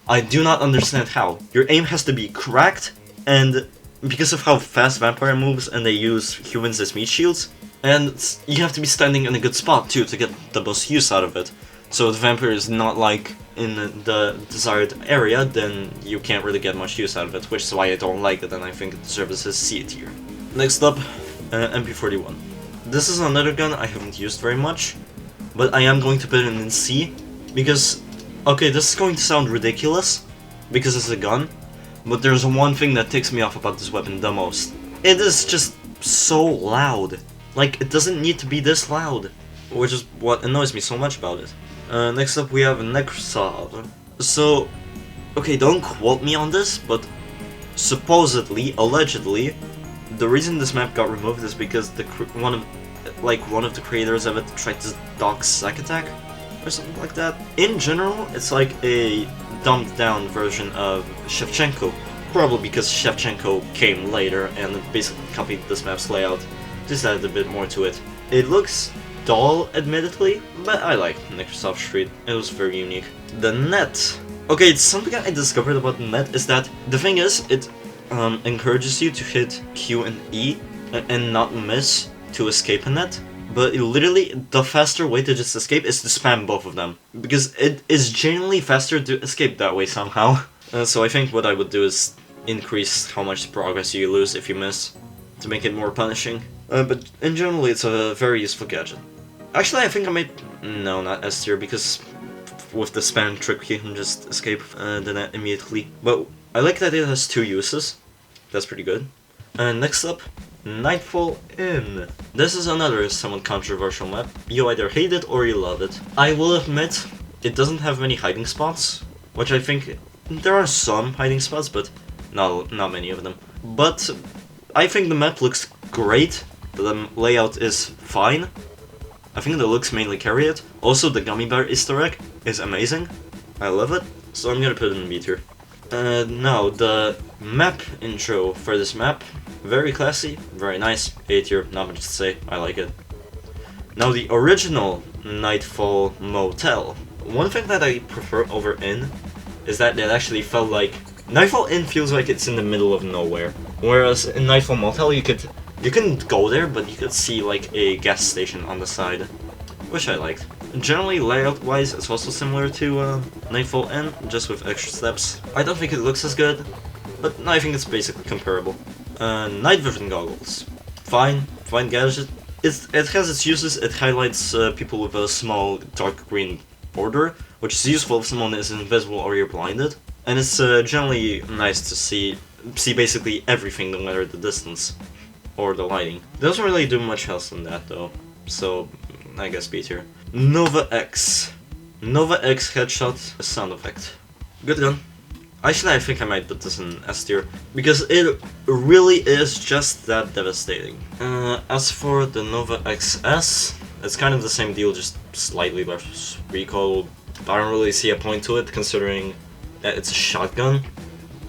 I do not understand how. Your aim has to be cracked, and because of how fast Vampire moves and they use humans as meat shields, and you have to be standing in a good spot too to get the most use out of it. So if the Vampire is not like in the desired area, then you can't really get much use out of it, which is why I don't like it and I think it deserves a C tier. Next up, MP41. This is another gun I haven't used very much, but I am going to put it in C, because, okay, this is going to sound ridiculous, because it's a gun, but there's one thing that ticks me off about this weapon the most. It is just so loud. Like, it doesn't need to be this loud, which is what annoys me so much about it. Next up we have Necrosov. So, okay, don't quote me on this, but supposedly, allegedly, the reason this map got removed is because one of the creators of it tried to dock Zack Attack or something like that. In general, it's like a dumbed down version of Shevchenko, probably because Shevchenko came later and basically copied this map's layout, just added a bit more to it. It looks dull, admittedly, but I like Necrosov Street. It was very unique. The net. Okay, it's something I discovered about the net is that the thing is, it encourages you to hit Q and E and not miss to escape a net, but literally the faster way to just escape is to spam both of them, because it is genuinely faster to escape that way somehow. So I think what I would do is increase how much progress you lose if you miss, to make it more punishing. But in general, it's a very useful gadget. Actually, I think I might... no, not S tier, because with the spam trick you can just escape the net immediately. But I like that it has 2 uses. That's pretty good. Next up, Nightfall Inn. This is another somewhat controversial map. You either hate it or you love it. I will admit, it doesn't have many hiding spots, which I think... there are some hiding spots, but not many of them. But I think the map looks great. The layout is fine. I think the looks mainly carry it. Also, the gummy bear Easter egg is amazing. I love it. So I'm gonna put it in B tier. Now, the map intro for this map. Very classy, very nice. A tier, not much to say. I like it. Now, the original Nightfall Motel. One thing that I prefer over Inn is that it actually felt like... Nightfall Inn feels like it's in the middle of nowhere. Whereas in Nightfall Motel, you couldn't go there, but you could see like a gas station on the side, which I liked. Generally, layout-wise, it's also similar to Nightfall Inn, just with extra steps. I don't think it looks as good, but I think it's basically comparable. Night vision goggles. Fine gadget. It has its uses. It highlights people with a small dark green border, which is useful if someone is invisible or you're blinded. And it's generally nice to see basically everything no matter the distance or the lighting. It doesn't really do much else than that though, so I guess B tier. Nova X. Nova X headshot sound effect. Good gun. Actually, I think I might put this in S tier, because it really is just that devastating. As for the Nova XS, it's kind of the same deal, just slightly less recoil. I don't really see a point to it, considering that it's a shotgun.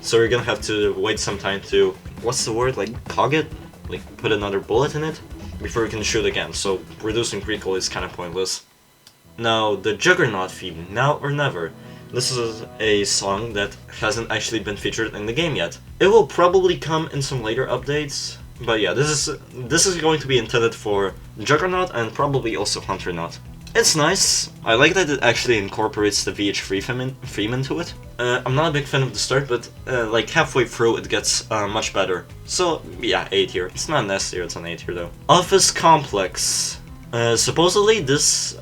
So you're gonna have to wait some time to, what's the word, like, cog it? Like, put another bullet in it before you can shoot again, so reducing recoil is kind of pointless. Now, the Juggernaut theme, Now or Never. This is a song that hasn't actually been featured in the game yet. It will probably come in some later updates, but yeah, this is going to be intended for Juggernaut and probably also Hunternaut. It's nice. I like that it actually incorporates the VH3 theme into it. I'm not a big fan of the start, but like halfway through it gets much better. So yeah, A tier. It's not an S tier, it's an A tier though. Office Complex. Supposedly this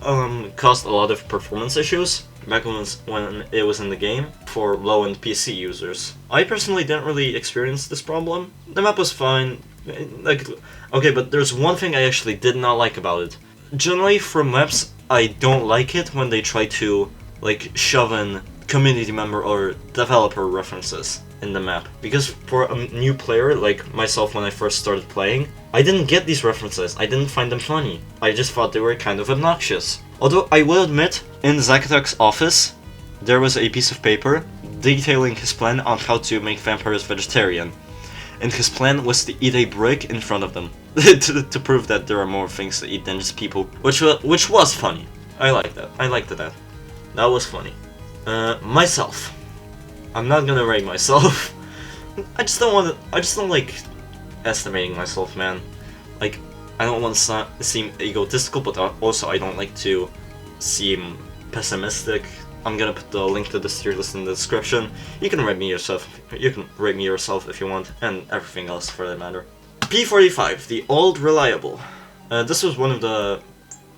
caused a lot of performance issues back when it was in the game for low-end PC users. I personally didn't really experience this problem. The map was fine. Like, okay, but there's one thing I actually did not like about it. Generally, for maps, I don't like it when they try to, like, shove in community member or developer references in the map. Because for a new player, like myself when I first started playing, I didn't get these references. I didn't find them funny. I just thought they were kind of obnoxious. Although, I will admit, in Zakatak's office, there was a piece of paper detailing his plan on how to make vampires vegetarian. And his plan was to eat a brick in front of them, to prove that there are more things to eat than just people, which was funny. I like that. I liked that. That was funny. Myself. I'm not gonna rate myself. I just don't like estimating myself, man. Like, I don't want to seem egotistical, but also I don't like to seem pessimistic. I'm gonna put the link to this tier list in the description. You can rate me yourself. You can rate me yourself if you want, and everything else for that matter. P45, the old reliable. This was one of the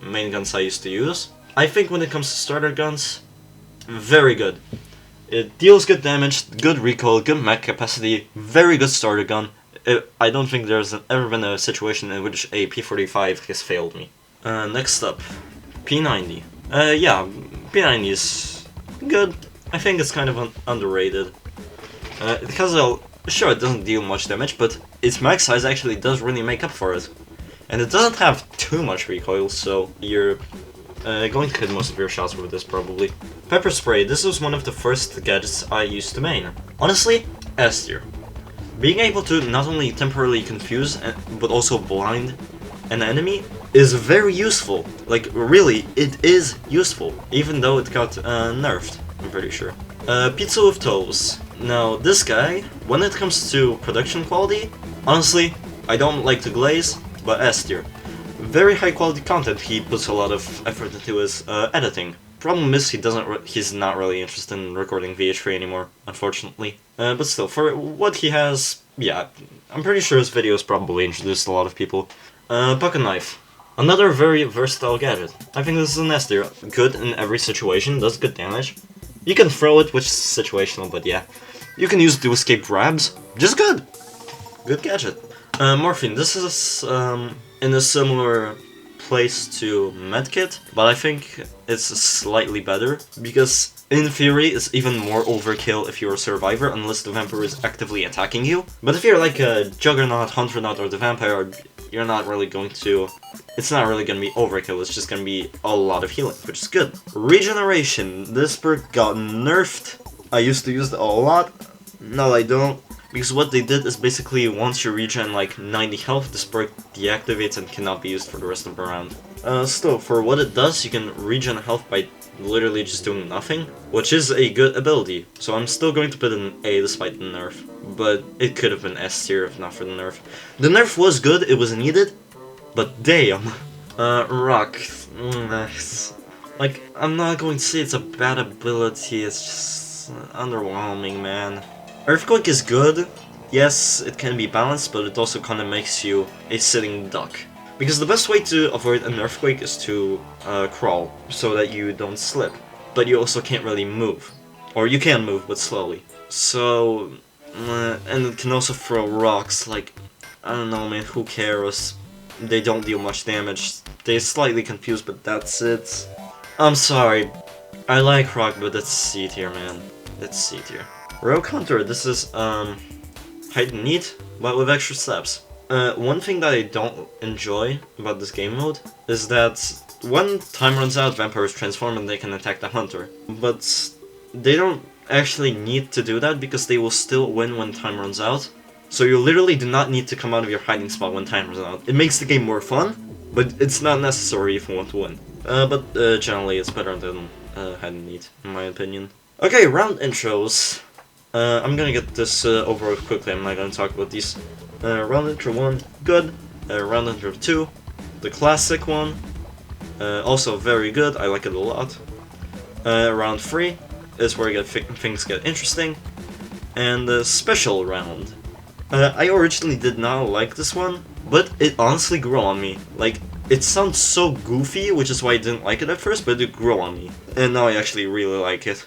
main guns I used to use. I think when it comes to starter guns, very good. It deals good damage, good recoil, good mag capacity, very good starter gun. I don't think there's ever been a situation in which a P45 has failed me. Next up, P90. Yeah, P90 is good. I think it's kind of underrated. Because sure, it doesn't deal much damage, but its mag size actually does really make up for it. And it doesn't have too much recoil, so you're going to hit most of your shots with this probably. Pepper spray. This was one of the first gadgets I used to main. Honestly, S tier. Being able to not only temporarily confuse, but also blind an enemy is very useful. Like, really, it is useful. Even though it got nerfed, I'm pretty sure. Pizza with toes. Now, this guy, when it comes to production quality, honestly, I don't like to glaze, but S tier. Very high quality content. He puts a lot of effort into his editing. Problem is, he's not really interested in recording VH3 anymore, unfortunately. But still, for what he has, yeah, I'm pretty sure his videos probably introduced a lot of people. Pocket knife. Another very versatile gadget. I think this is an S tier. Good in every situation, does good damage. You can throw it, which is situational, but yeah. You can use it to escape grabs. Just good. Good gadget. Morphine. This is in a similar place to Medkit, but I think it's slightly better, because in theory it's even more overkill if you're a survivor unless the vampire is actively attacking you. But if you're like a Juggernaut, Hunternaut, or the vampire, you're not really going to... It's not really going to be overkill, it's just going to be a lot of healing, which is good. Regeneration. This perk got nerfed. I used to use it a lot. No, I don't. Because what they did is basically once you regen like 90 health, this perk deactivates and cannot be used for the rest of the round. Still, for what it does, you can regen health by literally just doing nothing, which is a good ability. So I'm still going to put an A despite the nerf, but it could have been S tier if not for the nerf. The nerf was good, it was needed, but damn. Rock. Like, I'm not going to say it's a bad ability, it's just underwhelming, man. Earthquake is good. Yes, it can be balanced, but it also kind of makes you a sitting duck. Because the best way to avoid an earthquake is to crawl, so that you don't slip. But you also can't really move. Or you can move, but slowly. So... and it can also throw rocks, like... I don't know, man, who cares? They don't deal much damage. They're slightly confused, but that's it. I'm sorry. I like rock, but it's C tier, man. It's C tier. Rogue Hunter, this is, hide and neat, but with extra steps. One thing that I don't enjoy about this game mode is that when time runs out, vampires transform and they can attack the hunter. But they don't actually need to do that because they will still win when time runs out. So you literally do not need to come out of your hiding spot when time runs out. It makes the game more fun, but it's not necessary if you want to win. But generally it's better than hide and neat, in my opinion. Okay, round intros. I'm gonna get this over with quickly, I'm not gonna talk about these. Round intro 1, good. Round intro 2, the classic one. Also very good, I like it a lot. Round 3 is where things get interesting. And the special round. I originally did not like this one, but it honestly grew on me. Like, it sounds so goofy, which is why I didn't like it at first, but it grew on me. And now I actually really like it.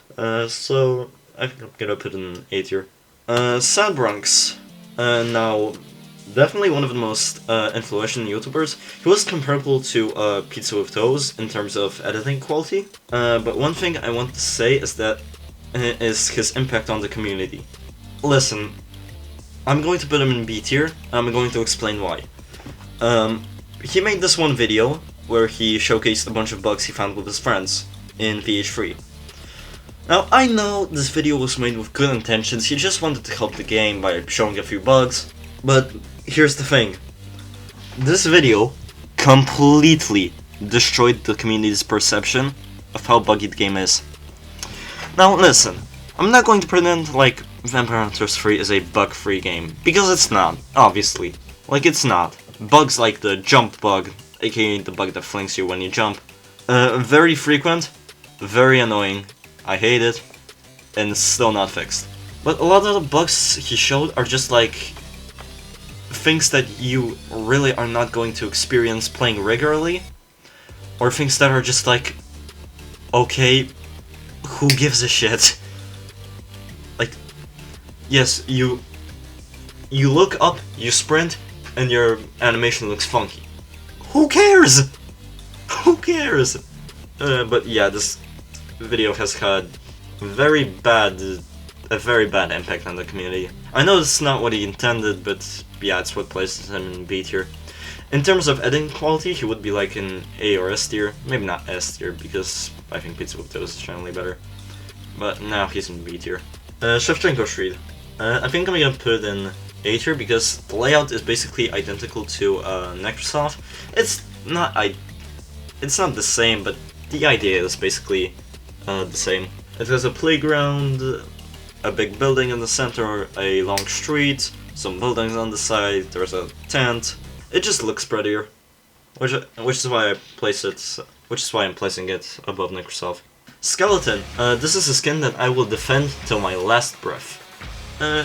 So I think I'm gonna put it in A tier. Sad Bronx. Now, definitely one of the most influential YouTubers. He was comparable to Pizza with Toes in terms of editing quality. But one thing I want to say is that is his impact on the community. Listen, I'm going to put him in B tier. I'm going to explain why. He made this one video where he showcased a bunch of bugs he found with his friends in VH3. Now, I know this video was made with good intentions, he just wanted to help the game by showing a few bugs, but here's the thing. This video completely destroyed the community's perception of how buggy the game is. Now, listen, I'm not going to pretend like Vampire Hunters 3 is a bug-free game, because it's not, obviously. Like, it's not. Bugs like the jump bug, aka the bug that flings you when you jump, very frequent, very annoying, I hate it, and it's still not fixed. But a lot of the bugs he showed are just like things that you really are not going to experience playing regularly, or things that are just like, okay, who gives a shit? Like, yes, you look up, you sprint, and your animation looks funky. Who cares? Who cares? But yeah, this video has had a very bad impact on the community. I know it's not what he intended, but yeah, it's what places him in B tier. In terms of editing quality, he would be like in A or S tier. Maybe not S tier, because I think Pizza with Toast is generally better. But now he's in B tier. Shevchenko Street. I think I'm gonna put it in A tier because the layout is basically identical to Necrosoft. It's not the same, but the idea is basically the same. It has a playground, a big building in the center, a long street, some buildings on the side, there's a tent. It just looks prettier, which is why I'm placing it above Necrosoft. Skeleton. This is a skin that I will defend till my last breath.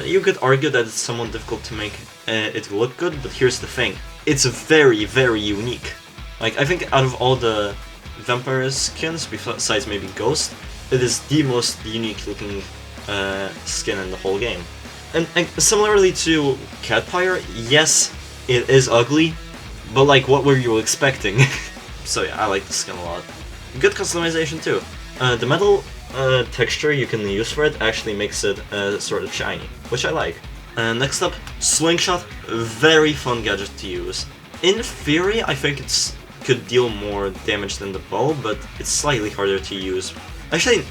You could argue that it's somewhat difficult to make it look good, but here's the thing. It's very, very unique. Like, I think out of all the vampire skins, besides maybe Ghost, it is the most unique looking skin in the whole game. And similarly to Catfire, yes, it is ugly, but like, what were you expecting? So yeah, I like the skin a lot. Good customization too. The metal texture you can use for it actually makes it sort of shiny, which I like. Next up, Slingshot. Very fun gadget to use. In theory, I think it could deal more damage than the bow, but it's slightly harder to use. Actually,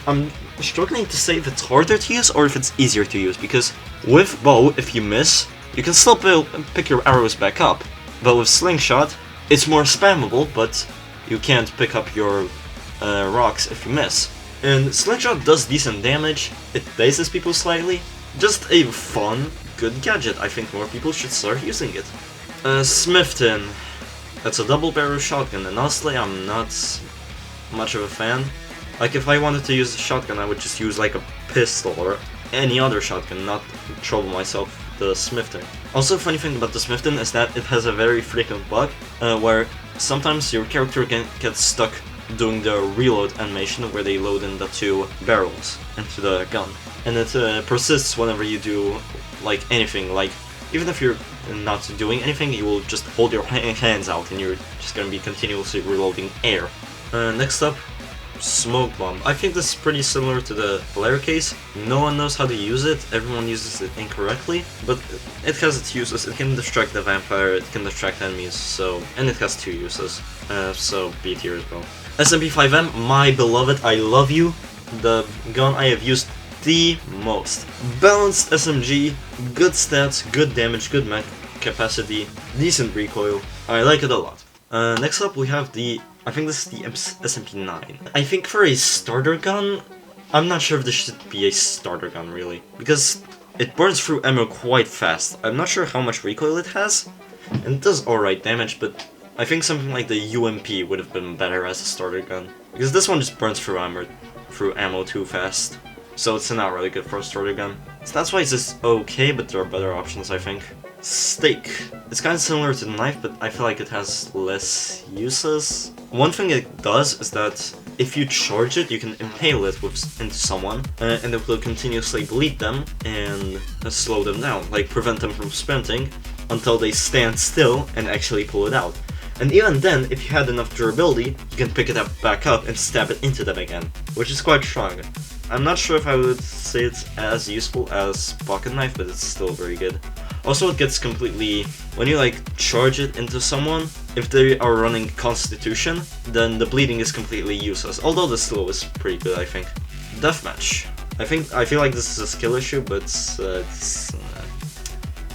I'm struggling to say if it's harder to use or if it's easier to use, because with bow, if you miss, you can still pick your arrows back up. But with Slingshot, it's more spammable, but you can't pick up your rocks if you miss. And Slingshot does decent damage, it dazes people slightly. Just a fun, good gadget. I think more people should start using it. Smithton. That's a double barrel shotgun, and honestly I'm not much of a fan. Like, if I wanted to use a shotgun, I would just use like a pistol or any other shotgun, not trouble myself with the Smithton. Also, funny thing about the Smithton is that it has a very frequent bug, where sometimes your character gets stuck doing the reload animation where they load in the two barrels into the gun. And it persists whenever you do like anything, like even if you're not doing anything, you will just hold your hands out and you're just gonna be continuously reloading air. Next up, Smoke Bomb. I think this is pretty similar to the Flare case. No one knows how to use it, everyone uses it incorrectly, but it has its uses. It can distract the vampire, it can distract enemies, and it has two uses, so B tier as well. SMP5M, my beloved, I love you, the gun I have used the most. Balanced SMG, good stats, good damage, good mag capacity, decent recoil. I like it a lot. Next up we have I think this is the SMP9. I think for a starter gun, I'm not sure if this should be a starter gun really, because it burns through ammo quite fast. I'm not sure how much recoil it has, and it does alright damage, but I think something like the UMP would have been better as a starter gun. Because this one just burns through ammo too fast. So it's not really good for a starter gun. So that's why it's just okay, but there are better options, I think. Stake. It's kind of similar to the knife, but I feel like it has less uses. One thing it does is that if you charge it, you can impale it into someone, and it will continuously bleed them and slow them down, like prevent them from sprinting until they stand still and actually pull it out. And even then, if you had enough durability, you can pick it up back up and stab it into them again, which is quite strong. I'm not sure if I would say it's as useful as pocket knife, but it's still very good. Also, it gets completely... when you like charge it into someone, if they are running Constitution, then the bleeding is completely useless. Although the slow is pretty good, I think. Deathmatch. I feel like this is a skill issue, but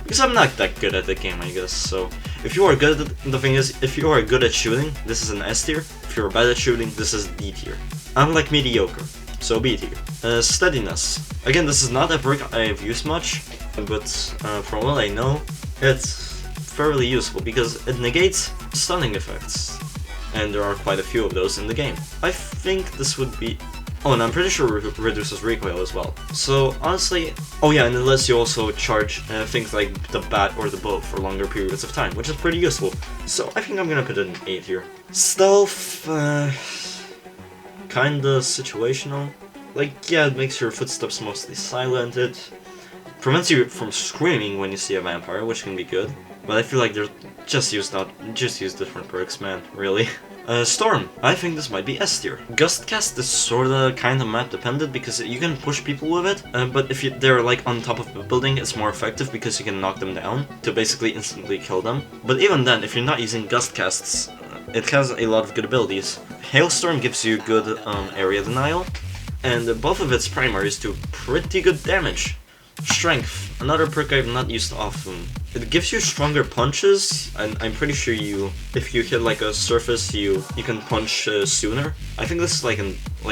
because I'm not that good at the game, I guess. So if you are good at the thing is, if you are good at shooting, this is an S tier. If you're bad at shooting, this is D tier. I'm like mediocre, so B tier. Steadiness. Again, this is not a perk I've used much, but from what I know, it's fairly useful because it negates stunning effects, and there are quite a few of those in the game. I think this would be... oh, and I'm pretty sure it reduces recoil as well. So honestly... oh yeah, and it lets you also charge things like the bat or the bow for longer periods of time, which is pretty useful. So I think I'm gonna put it in 8 here. Stealth... kinda situational. Like, yeah, it makes your footsteps mostly silent. It prevents you from screaming when you see a vampire, which can be good. But I feel like they're just use different perks, man, really. Storm. I think this might be S tier. Gustcast is sorta kinda map dependent because you can push people with it, but if they're like on top of a building, it's more effective because you can knock them down to basically instantly kill them. But even then, if you're not using Gustcasts, it has a lot of good abilities. Hailstorm gives you good area denial, and both of its primaries do pretty good damage. Strength, another perk I've not used often. It gives you stronger punches, and I'm pretty sure if you hit like a surface, you can punch sooner. I think this is like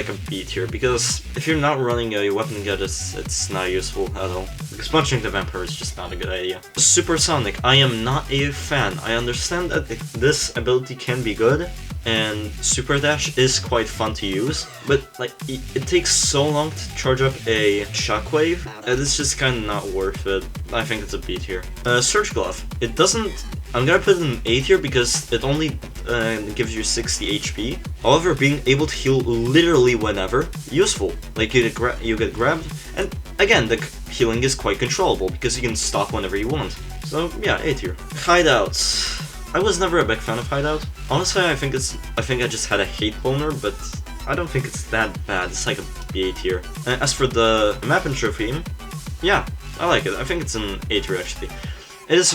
a B tier, because if you're not running a weapon gadget, it's not useful at all. Because punching the vampire is just not a good idea. Supersonic, I am not a fan. I understand that this ability can be good, and Super Dash is quite fun to use, but like it takes so long to charge up a shockwave, and it's just kind of not worth it. I think it's a B tier. Surge Glove. It doesn't... I'm gonna put it in A tier because it only gives you 60 HP. However, being able to heal literally whenever, useful. Like you get grabbed, and again, the healing is quite controllable because you can stop whenever you want. So yeah, A tier. Hideouts. I was never a big fan of Hideout. Honestly, I think I just had a hate boner, but I don't think it's that bad. It's like a B tier. As for the map intro theme, yeah, I like it. I think it's an A tier actually. It is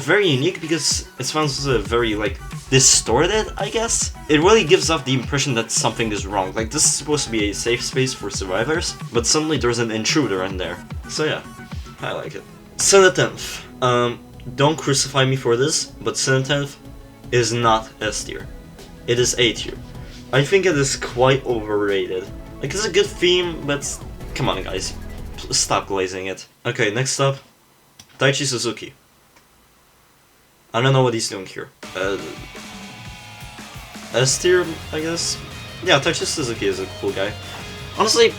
very unique because it sounds very like distorted, I guess. It really gives off the impression that something is wrong. Like this is supposed to be a safe space for survivors, but suddenly there's an intruder in there. So yeah, I like it. Senatenth. Don't crucify me for this, but Senatenth is not S tier. It is A tier. I think it is quite overrated. Like, it's a good theme, but come on guys, stop glazing it. Okay, next up, Taichi Suzuki. I don't know what he's doing here. S tier, I guess? Yeah, Taichi Suzuki is a cool guy. Honestly,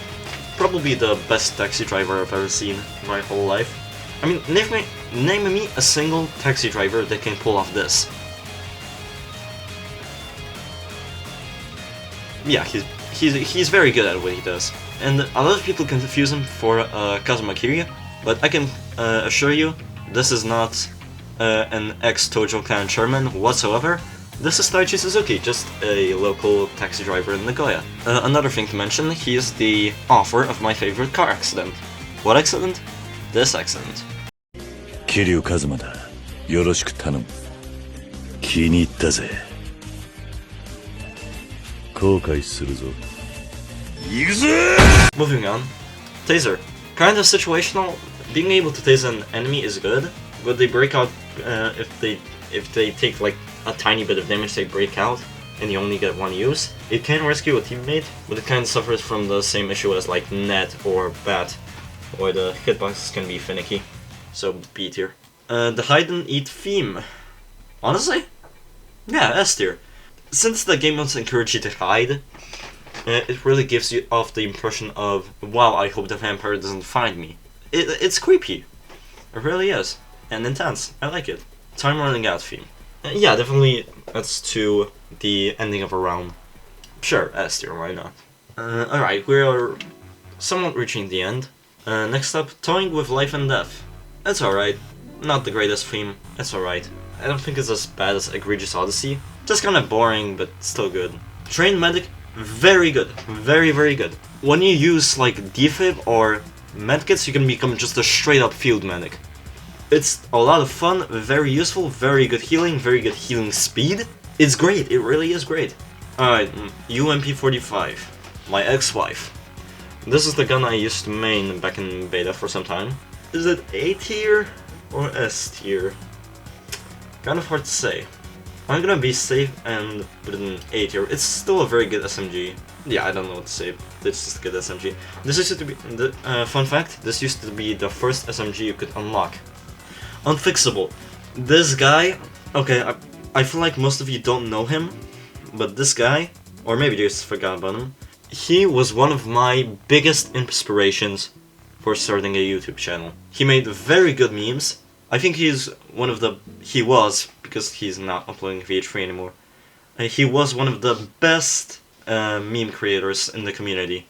probably the best taxi driver I've ever seen in my whole life. I mean, name me a single taxi driver that can pull off this. Yeah, he's very good at what he does. And a lot of people confuse him for Kazuma Kiryu, but I can assure you, this is not an ex-Tojo Clan chairman whatsoever. This is Taichi Suzuki, just a local taxi driver in Nagoya. Another thing to mention, he is the author of my favorite car accident. What accident? This accident. Kiryu Kazumaだ。よろしく頼む。気に入ったぜ。後悔するぞ。行くぜ! Moving on. Taser. Kind of situational. Being able to tase an enemy is good, but they break out if they take like a tiny bit of damage, they break out, and you only get one use. It can rescue a teammate, but it kind of suffers from the same issue as like Net or Bat, where the hitboxes can be finicky. So B tier. The hide and eat theme. Honestly, Yeah, S tier. Since the game modes encourage you to hide, it really gives you off the impression of, wow, I hope the vampire doesn't find me. It's creepy. It really is. And intense. I like it. Time running out theme. Yeah, definitely adds to the ending of a round. Sure, S tier, why not? Alright, we are somewhat reaching the end. Next up, Toying with Life and Death. It's alright. Not the greatest theme. It's alright. I don't think it's as bad as Egregious Odyssey. Just kinda boring, but still good. Trained Medic, very good. Very, very good. When you use, like, defib or medkits, you can become just a straight up field medic. It's a lot of fun, very useful, very good healing speed. It's great, it really is great. Alright, UMP-45, my ex-wife. This is the gun I used to main back in beta for some time. Is it A tier or S tier? Kind of hard to say. I'm gonna be safe and put it in A tier. It's still a very good SMG. Yeah, I don't know what to say. This is a good SMG. This used to be, fun fact, this used to be the first SMG you could unlock. Unfixable. This guy, okay, I feel like most of you don't know him, but this guy, or maybe you just forgot about him, he was one of my biggest inspirations for starting a YouTube channel. He made very good memes. I think he was, because he's not uploading VH3 anymore, he was one of the best meme creators in the community.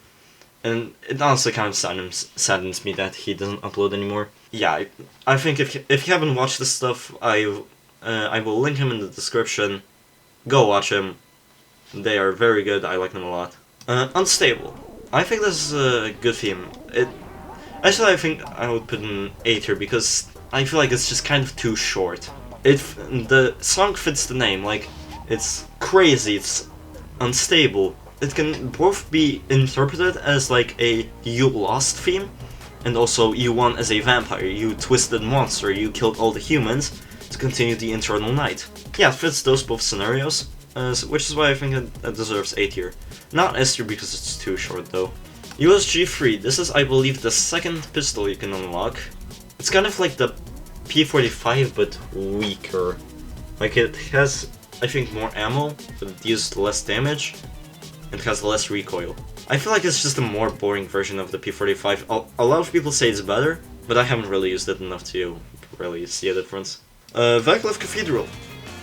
And it honestly kind of saddens me that he doesn't upload anymore. Yeah, I think if you haven't watched this stuff, I will link him in the description. Go watch him. They are very good, I like them a lot. Unstable. I think this is a good theme. Actually, I think I would put in A tier because I feel like it's just kind of too short. The song fits the name, like, it's crazy, it's unstable. It can both be interpreted as like a you lost theme, and also you won as a vampire, you twisted monster, you killed all the humans to continue the eternal night. Yeah, it fits those both scenarios, which is why I think it deserves A tier. Not S tier because it's too short though. USG-3, this is I believe the second pistol you can unlock. It's kind of like the P45 but weaker. Like it has, I think, more ammo, but it deals less damage. It has less recoil. I feel like it's just a more boring version of the P45. A lot of people say it's better, but I haven't really used it enough to really see a difference. Vaclav Cathedral.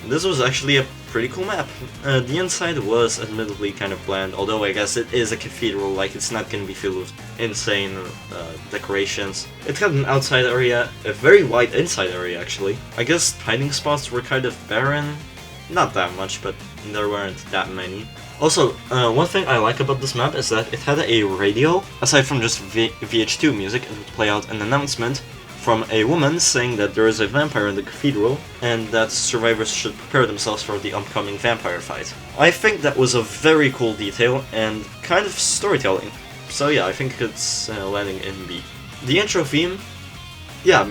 This was actually a pretty cool map. The inside was admittedly kind of bland, although I guess it is a cathedral, like it's not gonna be filled with insane decorations. It had an outside area, a very wide inside area actually. I guess hiding spots were kind of barren. Not that much, but there weren't that many. Also, one thing I like about this map is that it had a radio. Aside from just VH2 music, it would play out an announcement from a woman saying that there is a vampire in the cathedral and that survivors should prepare themselves for the upcoming vampire fight. I think that was a very cool detail and kind of storytelling. So yeah, I think it's landing in B. The intro theme, yeah,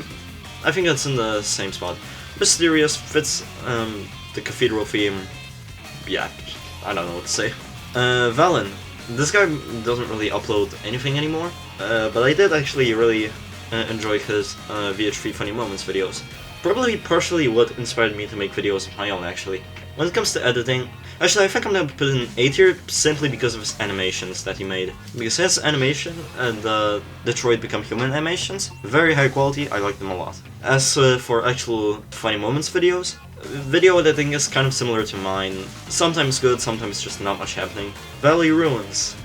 I think that's in the same spot. Mysterious, fits the cathedral theme, yeah, I don't know what to say. Valen, this guy doesn't really upload anything anymore, but I did actually really enjoy his VH3 Funny Moments videos. Probably partially what inspired me to make videos of my own, actually. When it comes to editing, actually I think I'm gonna put in A tier simply because of his animations that he made. Because his animation and the Detroit Become Human animations, very high quality, I like them a lot. As for actual Funny Moments videos, video editing is kind of similar to mine. Sometimes good, sometimes just not much happening. Valley Ruins.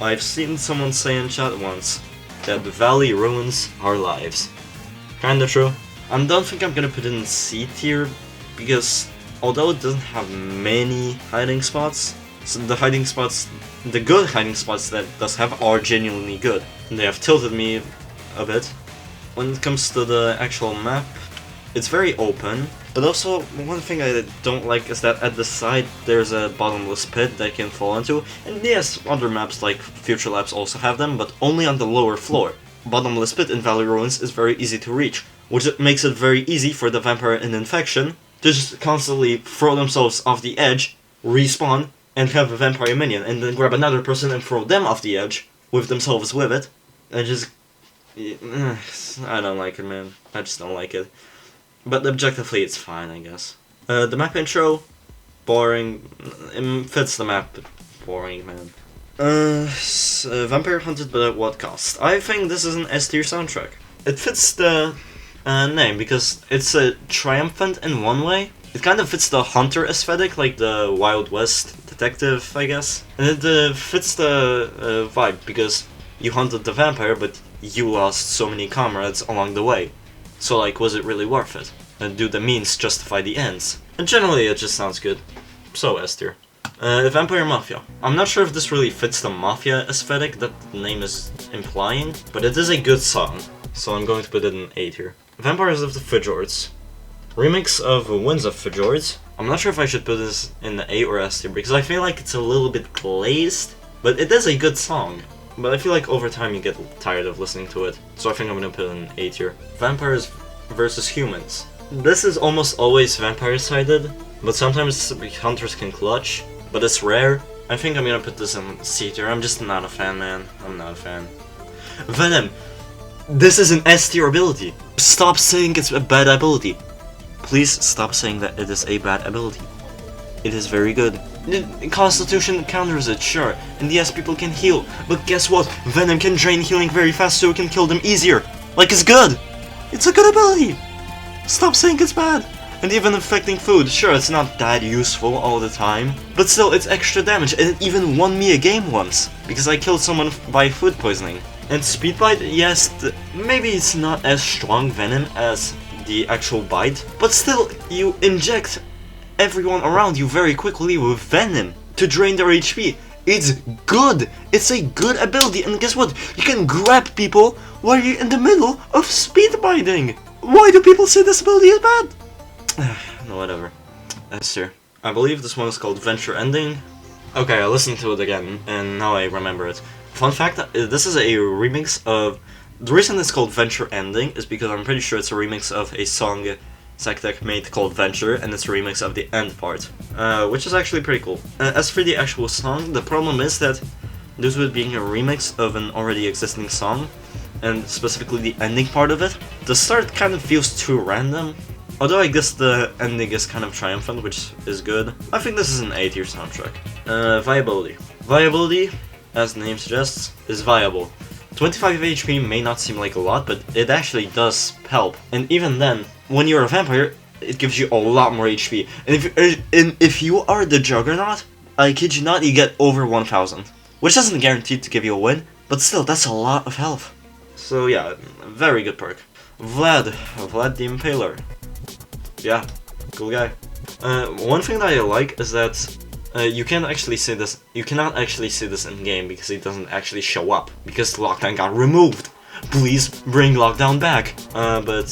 I've seen someone say in chat once that the Valley ruins our lives. Kinda true. I don't think I'm gonna put it in C tier because although it doesn't have many hiding spots, so the good hiding spots that it does have are genuinely good. And they have tilted me a bit. When it comes to the actual map, it's very open, but also one thing I don't like is that at the side there's a bottomless pit that you can fall into, and yes, other maps like Future Labs also have them, but only on the lower floor. Bottomless pit in Valley Ruins is very easy to reach, which makes it very easy for the vampire in Infection to just constantly throw themselves off the edge, respawn, and have a vampire minion, and then grab another person and throw them off the edge, with themselves with it, and just... I don't like it, man. I just don't like it. But objectively, it's fine, I guess. The map intro, boring. It fits the map, but boring, man. Vampire Hunted, but at what cost? I think this is an S tier soundtrack. It fits the name because it's triumphant in one way. It kind of fits the hunter aesthetic, like the Wild West detective, I guess. And it fits the vibe because you hunted the vampire, but you lost so many comrades along the way. So, like, was it really worth it? And do the means justify the ends? And generally, it just sounds good. So S tier. Vampire Mafia. I'm not sure if this really fits the Mafia aesthetic that the name is implying, but it is a good song, so I'm going to put it in A tier. Vampires of the Fjords. Remix of Winds of Fjords. I'm not sure if I should put this in the A or S tier, because I feel like it's a little bit glazed, but it is a good song. But I feel like over time you get tired of listening to it, so I think I'm gonna put it in A tier. Vampires versus Humans. This is almost always vampire-sided, but sometimes hunters can clutch. But it's rare. I think I'm gonna put this in C tier. I'm just not a fan, man. I'm not a fan. Venom. This is an S tier ability. Stop saying it's a bad ability. Please stop saying that it is a bad ability. It is very good. Constitution counters it, sure. And yes, people can heal. But guess what? Venom can drain healing very fast so it can kill them easier. Like, it's good. It's a good ability. Stop saying it's bad. And even affecting food, sure, it's not that useful all the time, but still, it's extra damage, and it even won me a game once, because I killed someone by food poisoning. And Speed Bite, yes, maybe it's not as strong venom as the actual bite, but still, you inject everyone around you very quickly with venom to drain their HP. It's good! It's a good ability, and guess what? You can grab people while you're in the middle of speed biting! Why do people say this ability is bad? No, whatever. S tier. I believe this one is called Venture Ending. Okay, I listened to it again, and now I remember it. Fun fact, this is a remix of... The reason it's called Venture Ending is because I'm pretty sure it's a remix of a song Zactec made called Venture, and it's a remix of the end part, which is actually pretty cool. As for the actual song, the problem is that due to it being a remix of an already existing song, and specifically the ending part of it, the start kind of feels too random. Although I guess the ending is kind of triumphant, which is good. I think this is an A tier soundtrack. Viability. Viability, as the name suggests, is viable. 25 HP may not seem like a lot, but it actually does help. And even then, when you're a vampire, it gives you a lot more HP. And if you are the Juggernaut, I kid you not, you get over 1000. Which isn't guaranteed to give you a win, but still, that's a lot of health. So yeah, very good perk. Vlad the Impaler. Yeah, cool guy. One thing that I like is that you cannot actually see this in game because he doesn't actually show up because lockdown got removed. Please bring lockdown back. But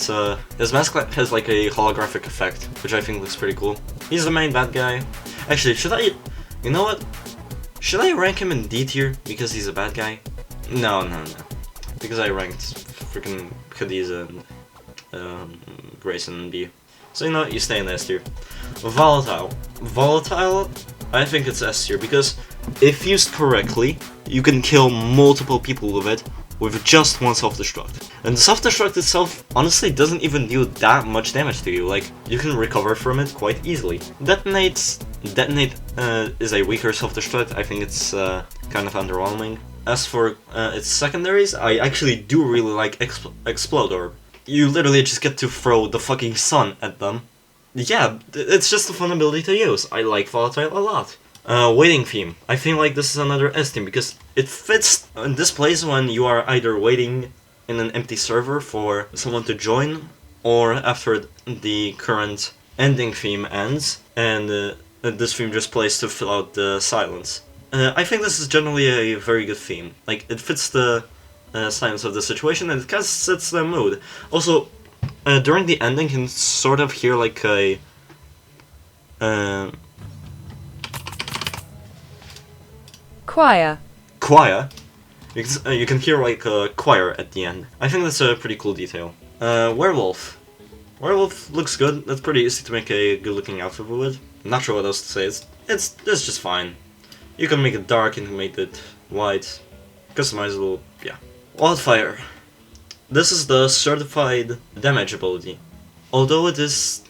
his mask has like a holographic effect, which I think looks pretty cool. He's the main bad guy. Actually, you know what? Should I rank him in D tier because he's a bad guy? No. Because I ranked freaking Cadiz and Grayson in B. So you know what, you stay in S tier. Volatile. Volatile, I think it's S tier because if used correctly, you can kill multiple people with it with just one self-destruct. And the self-destruct itself honestly doesn't even do that much damage to you, like, you can recover from it quite easily. Detonate is a weaker self-destruct, I think it's kind of underwhelming. As for its secondaries, I actually do really like Explode Orb. You literally just get to throw the fucking sun at them. Yeah, it's just a fun ability to use. I like Volatile a lot. Waiting theme. I feel like this is another S theme because it fits in this place when you are either waiting in an empty server for someone to join, or after the current ending theme ends, and this theme just plays to fill out the silence. I think this is generally a very good theme. Like, it fits the silence of the situation, and it kind of sets the mood. Also, during the ending, you can sort of hear like a choir. Choir. You can hear like a choir at the end. I think that's a pretty cool detail. Werewolf. Werewolf looks good. That's pretty easy to make a good-looking outfit with. I'm not sure what else to say. It's just fine. You can make it dark, you can make it white, customizable. Yeah. Wildfire. This is the certified damage ability. Although it is...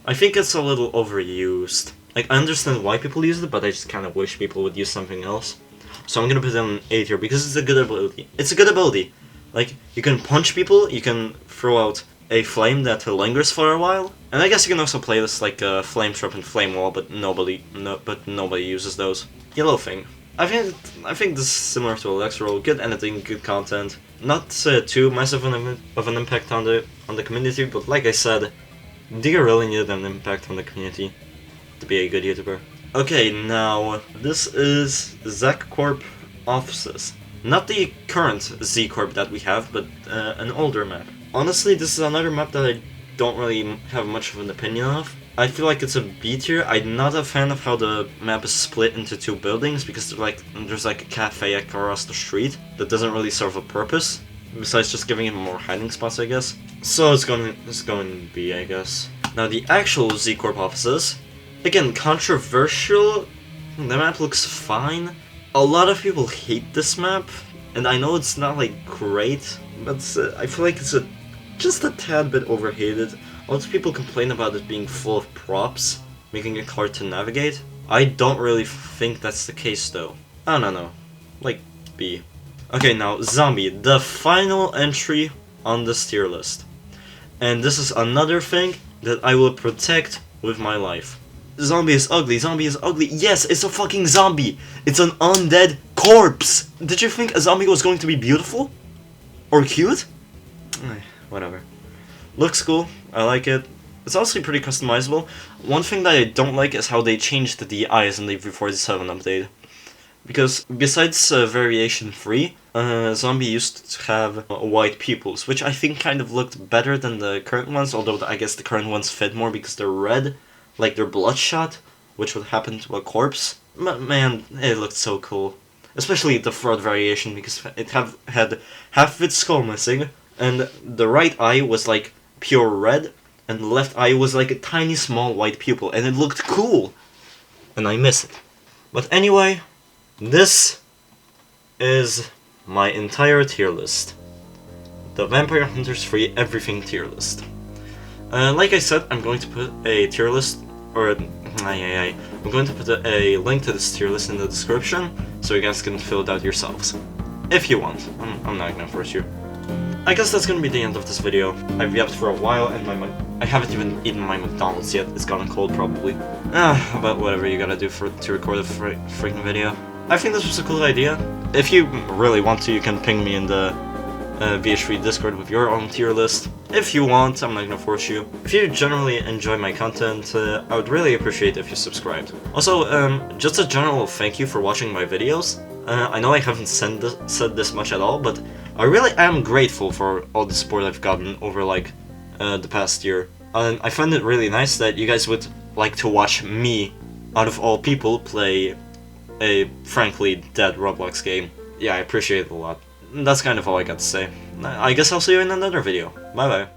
I think it's a little overused. Like, I understand why people use it, but I just kind of wish people would use something else. So I'm gonna put it on A tier because it's a good ability. It's a good ability. Like, you can punch people, you can throw out a flame that lingers for a while, and I guess you can also play this like a flame trap and flame wall, but nobody uses those. Yellow thing. I think this is similar to Electro. Good editing, good content. Not too massive of an impact on the community, but like I said, do you really need an impact on the community to be a good YouTuber? Okay, now this is Zack Corp offices. Not the current Z Corp that we have, but an older map. Honestly, this is another map that I don't really have much of an opinion of. I feel like it's a B tier. I'm not a fan of how the map is split into two buildings because there's like a cafe across the street that doesn't really serve a purpose besides just giving it more hiding spots, I guess. So it's going to be, I guess. Now the actual Z Corp offices, again, controversial. The map looks fine. A lot of people hate this map, and I know it's not like great, but I feel like it's just a tad bit overhated. Lots of people complain about it being full of props, making it hard to navigate. I don't really think that's the case though. I don't know. Like B. Okay, now Zombie, the final entry on this tier list. And this is another thing that I will protect with my life. Zombie is ugly, zombie is ugly. Yes, it's a fucking zombie! It's an undead corpse! Did you think a zombie was going to be beautiful? Or cute? Whatever. Looks cool, I like it. It's honestly pretty customizable. One thing that I don't like is how they changed the eyes in the V47 update. Because besides variation 3, Zombie used to have white pupils, which I think kind of looked better than the current ones, although I guess the current ones fit more because they're red, like they're bloodshot, which would happen to a corpse. But man, it looked so cool. Especially the third variation, because it had half of its skull missing, and the right eye was like pure red, and the left eye was like a tiny small white pupil, and it looked cool! And I miss it. But anyway, this is my entire tier list. The Vampire Hunters 3 Everything tier list. Like I said, I'm going to put a tier list, or I'm going to put a link to this tier list in the description, so you guys can fill it out yourselves. If you want. I'm not gonna force you. I guess that's gonna be the end of this video. I've yapped for a while, and I haven't even eaten my McDonald's yet. It's gotten cold, probably. But whatever you gotta do to record a freaking video. I think this was a cool idea. If you really want to, you can ping me in the VH3 Discord with your own tier list. If you want, I'm not gonna force you. If you generally enjoy my content, I would really appreciate if you subscribed. Also, just a general thank you for watching my videos. I know I haven't said this much at all, but I really am grateful for all the support I've gotten over like the past year. And I find it really nice that you guys would like to watch me, out of all people, play a frankly dead Roblox game. Yeah, I appreciate it a lot. That's kind of all I got to say. I guess I'll see you in another video. Bye bye.